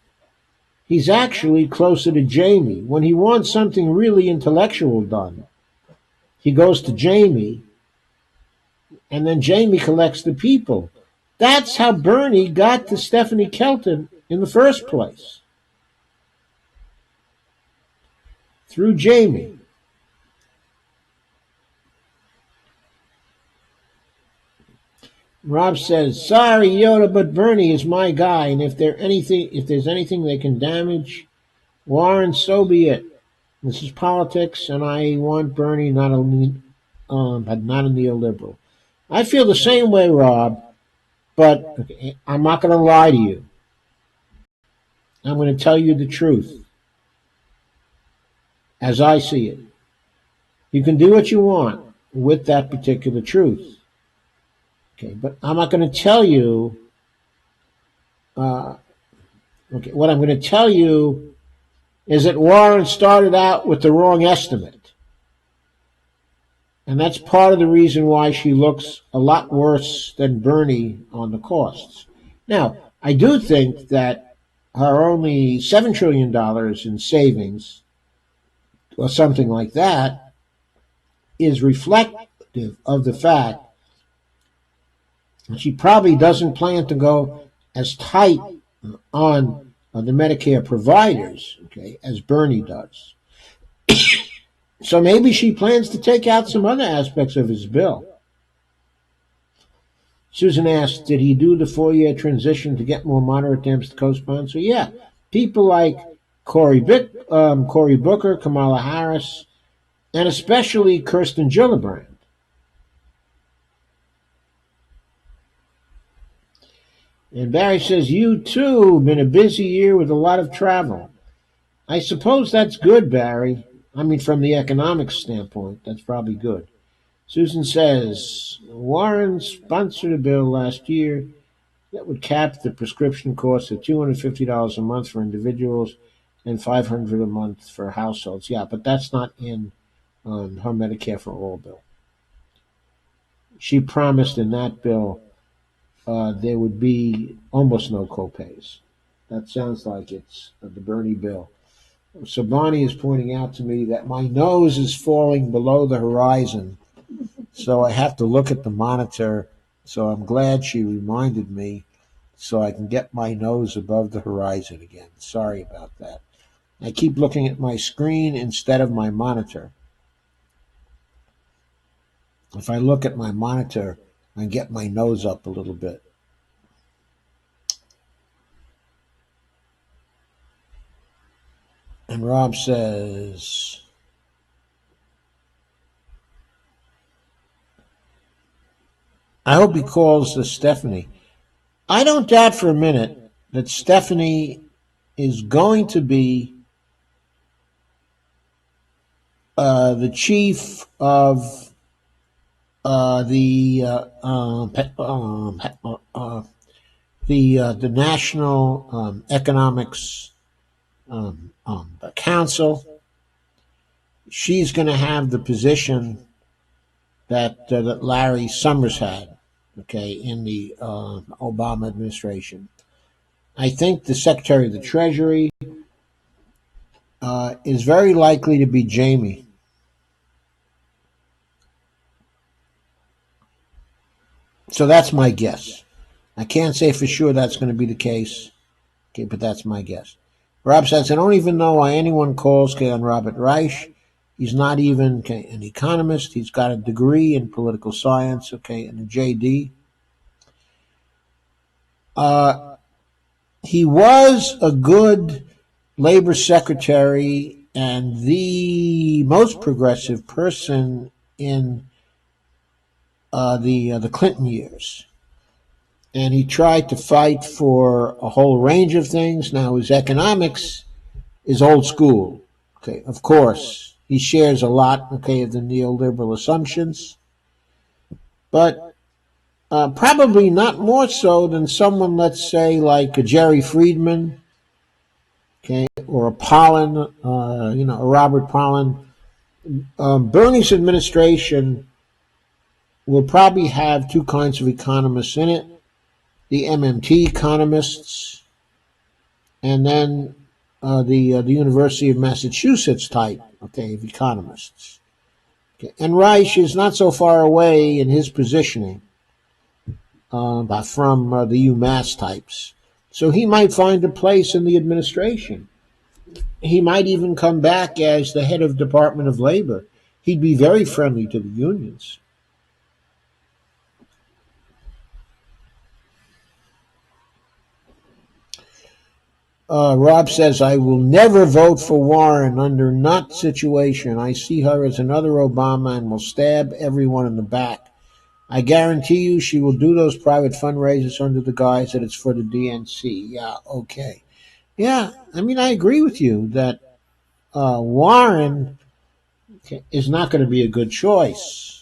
he's actually closer to Jamie. When he wants something really intellectual done, he goes to Jamie, and then Jamie collects the people. That's how Bernie got to Stephanie Kelton in the first place. Through Jamie. Rob says, sorry, Yoda, but Bernie is my guy, and if there's anything they can damage Warren, so be it. This is politics, and I want Bernie, not a neoliberal. I feel the same way, Rob, but I'm not going to lie to you. I'm going to tell you the truth, as I see it. You can do what you want with that particular truth. Okay, but I'm not going to tell you. What I'm going to tell you is that Warren started out with the wrong estimate. And that's part of the reason why she looks a lot worse than Bernie on the costs. Now, I do think that her only $7 trillion in savings, or something like that, is reflective of the fact that she probably doesn't plan to go as tight on the Medicare providers, okay, as Bernie does. So maybe she plans to take out some other aspects of his bill. Susan asked, did he do the 4-year transition to get more moderate Dems to co-sponsor? Yeah. People like Cory Booker, Kamala Harris, and especially Kirsten Gillibrand. And Barry says, you too, been a busy year with a lot of travel. I suppose that's good, Barry. I mean, from the economic standpoint, that's probably good. Susan says, Warren sponsored a bill last year that would cap the prescription cost at $250 a month for individuals and $500 a month for households. Yeah, but that's not in her Medicare for All bill. She promised in that bill there would be almost no copays. That sounds like it's the Bernie bill. So Bonnie is pointing out to me that my nose is falling below the horizon, so I have to look at the monitor. So I'm glad she reminded me so I can get my nose above the horizon again. Sorry about that. I keep looking at my screen instead of my monitor. If I look at my monitor, I get my nose up a little bit. And Rob says, I hope he calls Stephanie. I don't doubt for a minute that Stephanie is going to be the chief of the National Economics Council. She's going to have the position that Larry Summers had, okay, in the Obama administration. I think the Secretary of the Treasury is very likely to be Jamie. So that's my guess. I can't say for sure that's going to be the case, okay, but that's my guess. Rob says, I don't even know why anyone calls on Robert Reich. He's not even an economist. He's got a degree in political science, okay, and a JD. He was a good labor secretary and the most progressive person in the Clinton years. And he tried to fight for a whole range of things. Now, his economics is old school. Okay, of course, he shares a lot, okay, of the neoliberal assumptions, but probably not more so than someone, let's say, like a Jerry Friedman, okay, or a Pollan, a Robert Pollan. Bernie's administration will probably have two kinds of economists in it: the MMT economists, and then the University of Massachusetts type, okay, of economists. Okay. And Reich is not so far away in his positioning from the UMass types. So he might find a place in the administration. He might even come back as the head of Department of Labor. He'd be very friendly to the unions. Rob says, I will never vote for Warren under not situation. I see her as another Obama and will stab everyone in the back. I guarantee you she will do those private fundraisers under the guise that it's for the DNC. Yeah, okay. Yeah, I mean, I agree with you that Warren is not going to be a good choice.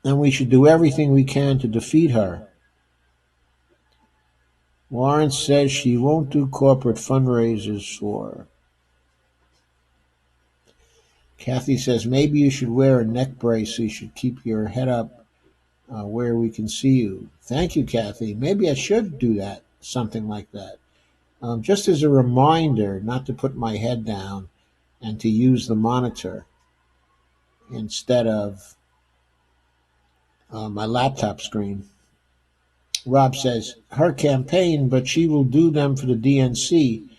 And we should do everything we can to defeat her. Warren says she won't do corporate fundraisers for her. Kathy says, maybe you should wear a neck brace so you should keep your head up where we can see you. Thank you, Kathy. Maybe I should do that, something like that. just as a reminder not to put my head down and to use the monitor instead of my laptop screen. Rob says, her campaign, but she will do them for the DNC,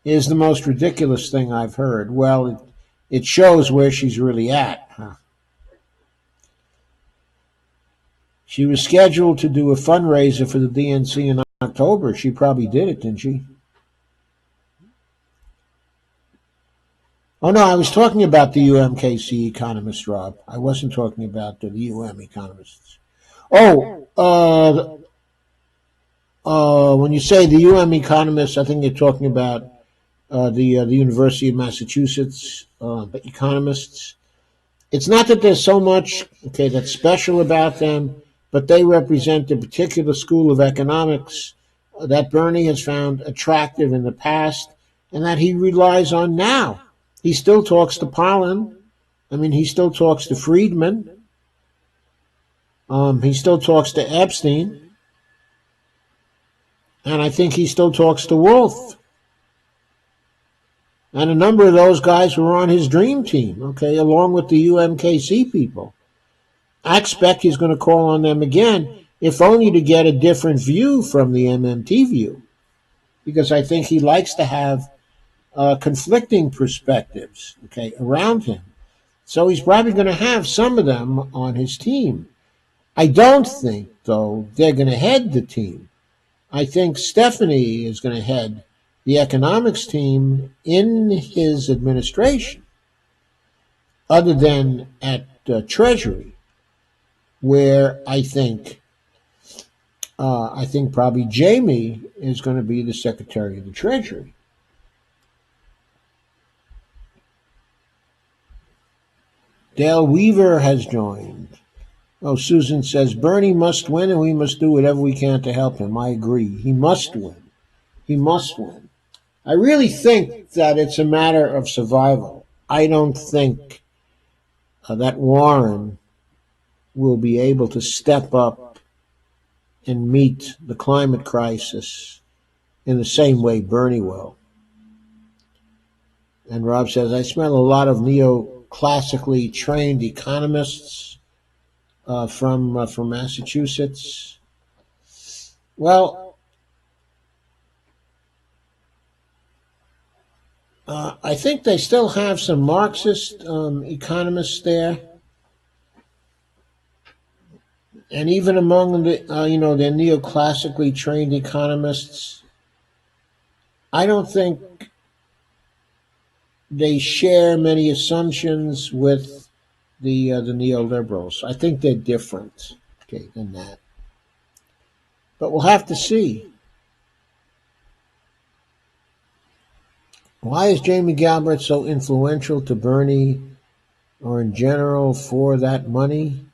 is the most ridiculous thing I've heard. Well, it shows where she's really at. Huh? She was scheduled to do a fundraiser for the DNC in October. She probably did it, didn't she? Oh, no, I was talking about the UMKC economists, Rob. I wasn't talking about the UM economists. Oh, when you say the UM economists, I think you're talking about the University of Massachusetts economists. It's not that there's so much that's special about them, but they represent a particular school of economics that Bernie has found attractive in the past and that he relies on now. He still talks to Pollan. I mean, he still talks to Friedman. He still talks to Epstein. And I think he still talks to Wolf. And a number of those guys were on his dream team, along with the UMKC people. I expect he's going to call on them again, if only to get a different view from the MMT view. Because I think he likes to have conflicting perspectives, around him. So he's probably going to have some of them on his team. I don't think, though, they're going to head the team. I think Stephanie is going to head the economics team in his administration, other than at Treasury, where I think probably Jamie is going to be the Secretary of the Treasury. Dale Weaver has joined. Oh, Susan says, Bernie must win and we must do whatever we can to help him. I agree. He must win. He must win. I really think that it's a matter of survival. I don't think that Warren will be able to step up and meet the climate crisis in the same way Bernie will. And Rob says, I smell a lot of neoclassically trained economists from Massachusetts. Well, I think they still have some Marxist economists there. And even among the, the neoclassically trained economists, I don't think they share many assumptions with the neoliberals. I think they're different, than that. But we'll have to see. Why is Jamie Galbraith so influential to Bernie, or in general, for that money?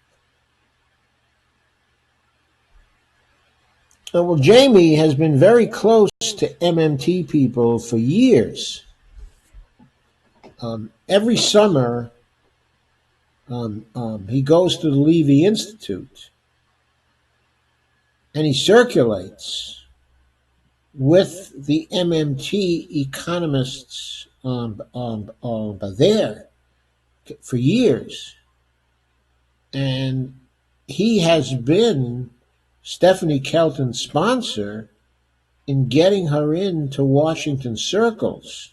Well, Jamie has been very close to MMT people for years. Every summer, he goes to the Levy Institute and he circulates with the MMT economists there for years. And he has been Stephanie Kelton's sponsor in getting her into Washington circles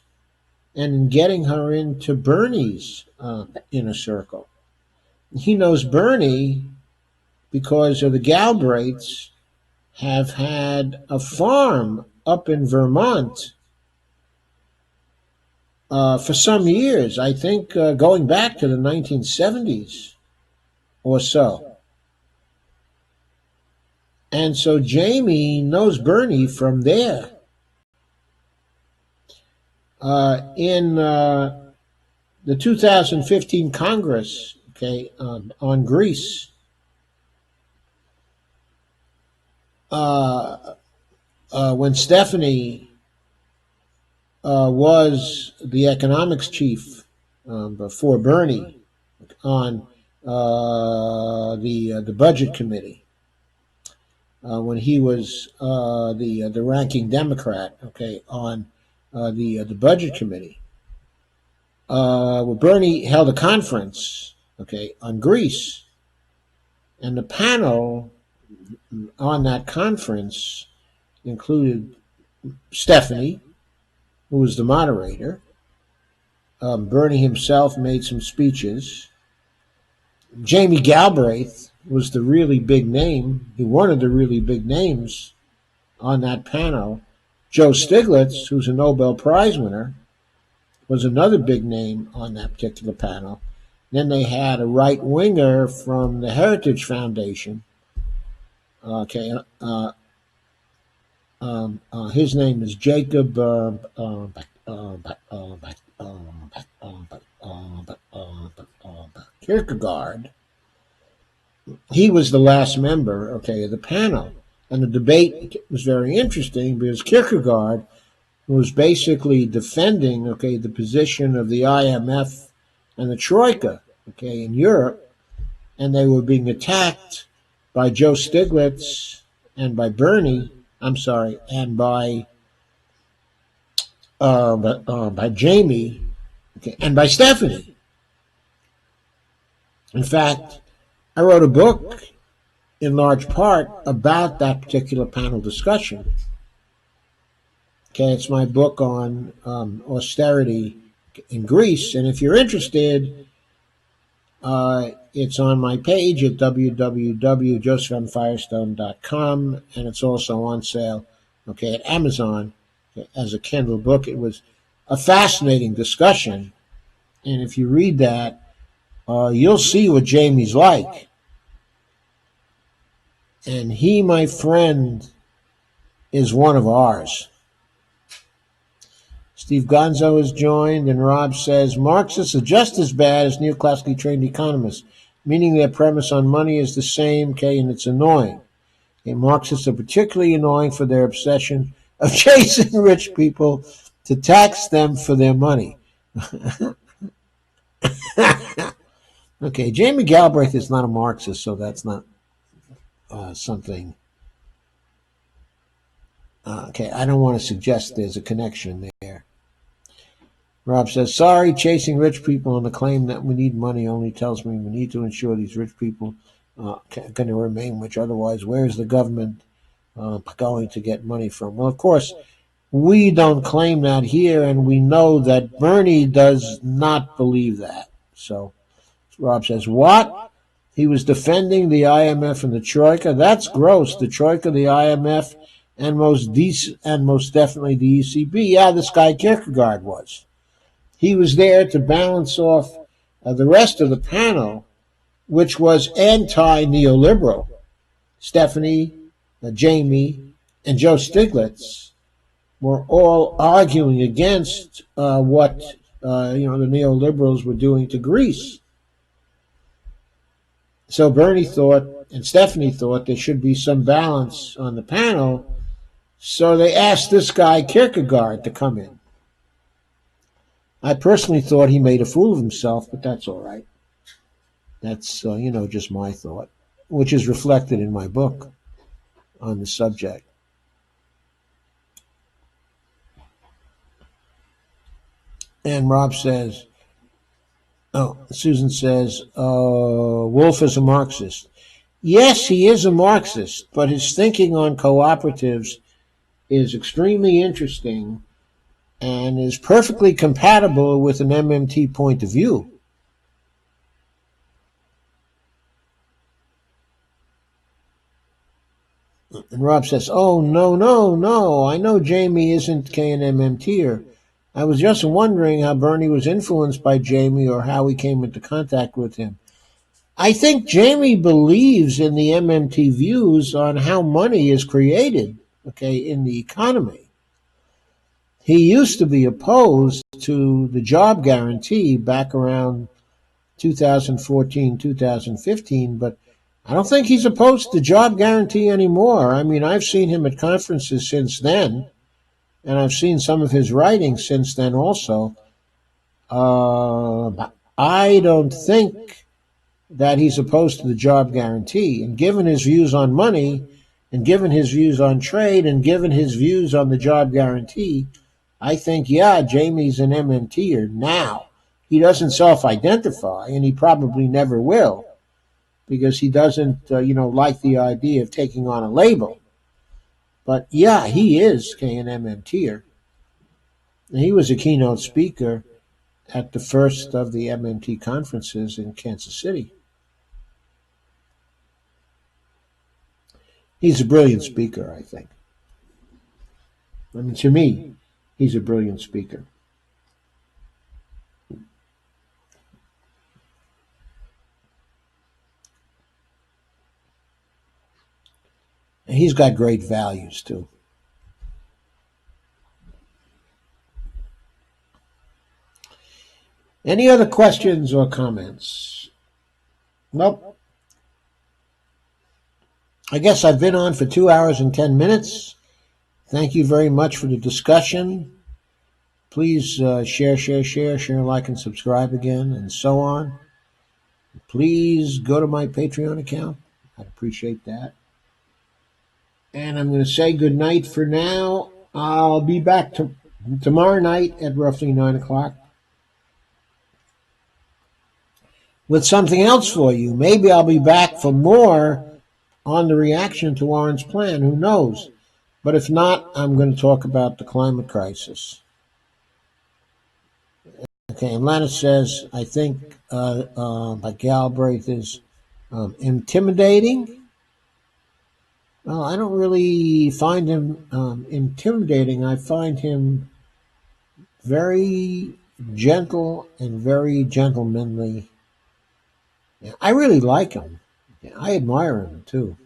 and in getting her into Bernie's inner circle. He knows Bernie because of the Galbraiths have had a farm up in Vermont for some years, I think going back to the 1970s or so. And so Jamie knows Bernie from there. In the 2015 Congress, on Greece, when Stephanie was the economics chief for Bernie on the budget committee, when he was the ranking Democrat, okay, on the budget committee. Well, Bernie held a conference, okay, on Greece, and the panel on that conference included Stephanie, who was the moderator. Bernie himself made some speeches. Jamie Galbraith was the really big name, one of the really big names on that panel. Joe Stiglitz, who's a Nobel Prize winner, was another big name on that particular panel. Then they had a right winger from the Heritage Foundation. Okay, his name is Jacob Kierkegaard. He was the last member, okay, of the panel. And the debate was very interesting because Kierkegaard was basically defending, okay, the position of the IMF and the Troika, okay, in Europe, and they were being attacked by Joe Stiglitz and by Bernie. I'm sorry, and by Jamie, okay, and by Stephanie. In fact, I wrote a book in large part about that particular panel discussion. Okay, it's my book on austerity in Greece, and if you're interested, it's on my page at www.josephmfirestone.com, and it's also on sale, okay, at Amazon as a Kindle book. It was a fascinating discussion, and if you read that, you'll see what Jamie's like. And he, my friend, is one of ours. Steve Gonzo has joined, and Rob says, Marxists are just as bad as neoclassically trained economists, meaning their premise on money is the same, okay, and it's annoying. Okay, Marxists are particularly annoying for their obsession of chasing rich people to tax them for their money. Okay, Jamie Galbraith is not a Marxist, so that's not something. Okay, I don't want to suggest there's a connection there. Rob says, sorry, chasing rich people on the claim that we need money only tells me we need to ensure these rich people are going to remain rich. Otherwise, where is the government going to get money from? Well, of course, we don't claim that here, and we know that Bernie does not believe that. So Rob says, what? He was defending the IMF and the Troika? That's gross. The Troika, the IMF, and most definitely the ECB. Yeah, this guy Kierkegaard was. He was there to balance off the rest of the panel, which was anti-neoliberal. Stephanie, Jamie, and Joe Stiglitz were all arguing against what the neoliberals were doing to Greece. So Bernie thought, and Stephanie thought, there should be some balance on the panel. So they asked this guy Kierkegaard to come in. I personally thought he made a fool of himself, but that's all right. That's, just my thought, which is reflected in my book on the subject. And Rob says, Susan says, Wolf is a Marxist. Yes, he is a Marxist, but his thinking on cooperatives is extremely interesting and is perfectly compatible with an MMT point of view. And Rob says, oh, no, I know Jamie isn't an MMTer. I was just wondering how Bernie was influenced by Jamie or how he came into contact with him. I think Jamie believes in the MMT views on how money is created, in the economy. He used to be opposed to the job guarantee back around 2014, 2015, but I don't think he's opposed to the job guarantee anymore. I mean, I've seen him at conferences since then, and I've seen some of his writings since then also. I don't think that he's opposed to the job guarantee. And given his views on money, And given his views on trade and given his views on the job guarantee, I think, yeah, Jamie's an MMTer now. He doesn't self-identify, and he probably never will, because he doesn't, like the idea of taking on a label. But yeah, he is an MMTer. And he was a keynote speaker at the first of the MMT conferences in Kansas City. He's a brilliant speaker, I think. I mean, to me, he's a brilliant speaker. And he's got great values, too. Any other questions or comments? Nope. I guess I've been on for 2 hours and 10 minutes. Thank you very much for the discussion. Please share, like, and subscribe again, and so on. Please go to my Patreon account. I'd appreciate that. And I'm going to say good night for now. I'll be back tomorrow night at roughly 9 o'clock with something else for you. Maybe I'll be back for more on the reaction to Warren's plan. Who knows? But if not, I'm going to talk about the climate crisis. Okay, and Lana says, I think by Galbraith is intimidating. Well, I don't really find him intimidating. I find him very gentle and very gentlemanly. I really like him. I admire him, too.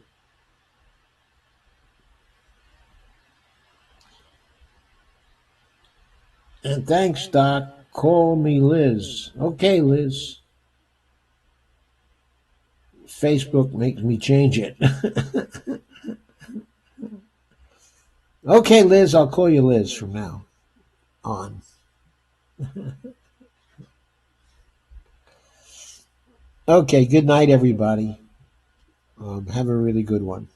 And thanks, Doc. Call me Liz. Okay, Liz. Facebook makes me change it. Okay, Liz, I'll call you Liz from now on. Okay, good night, everybody. Have a really good one.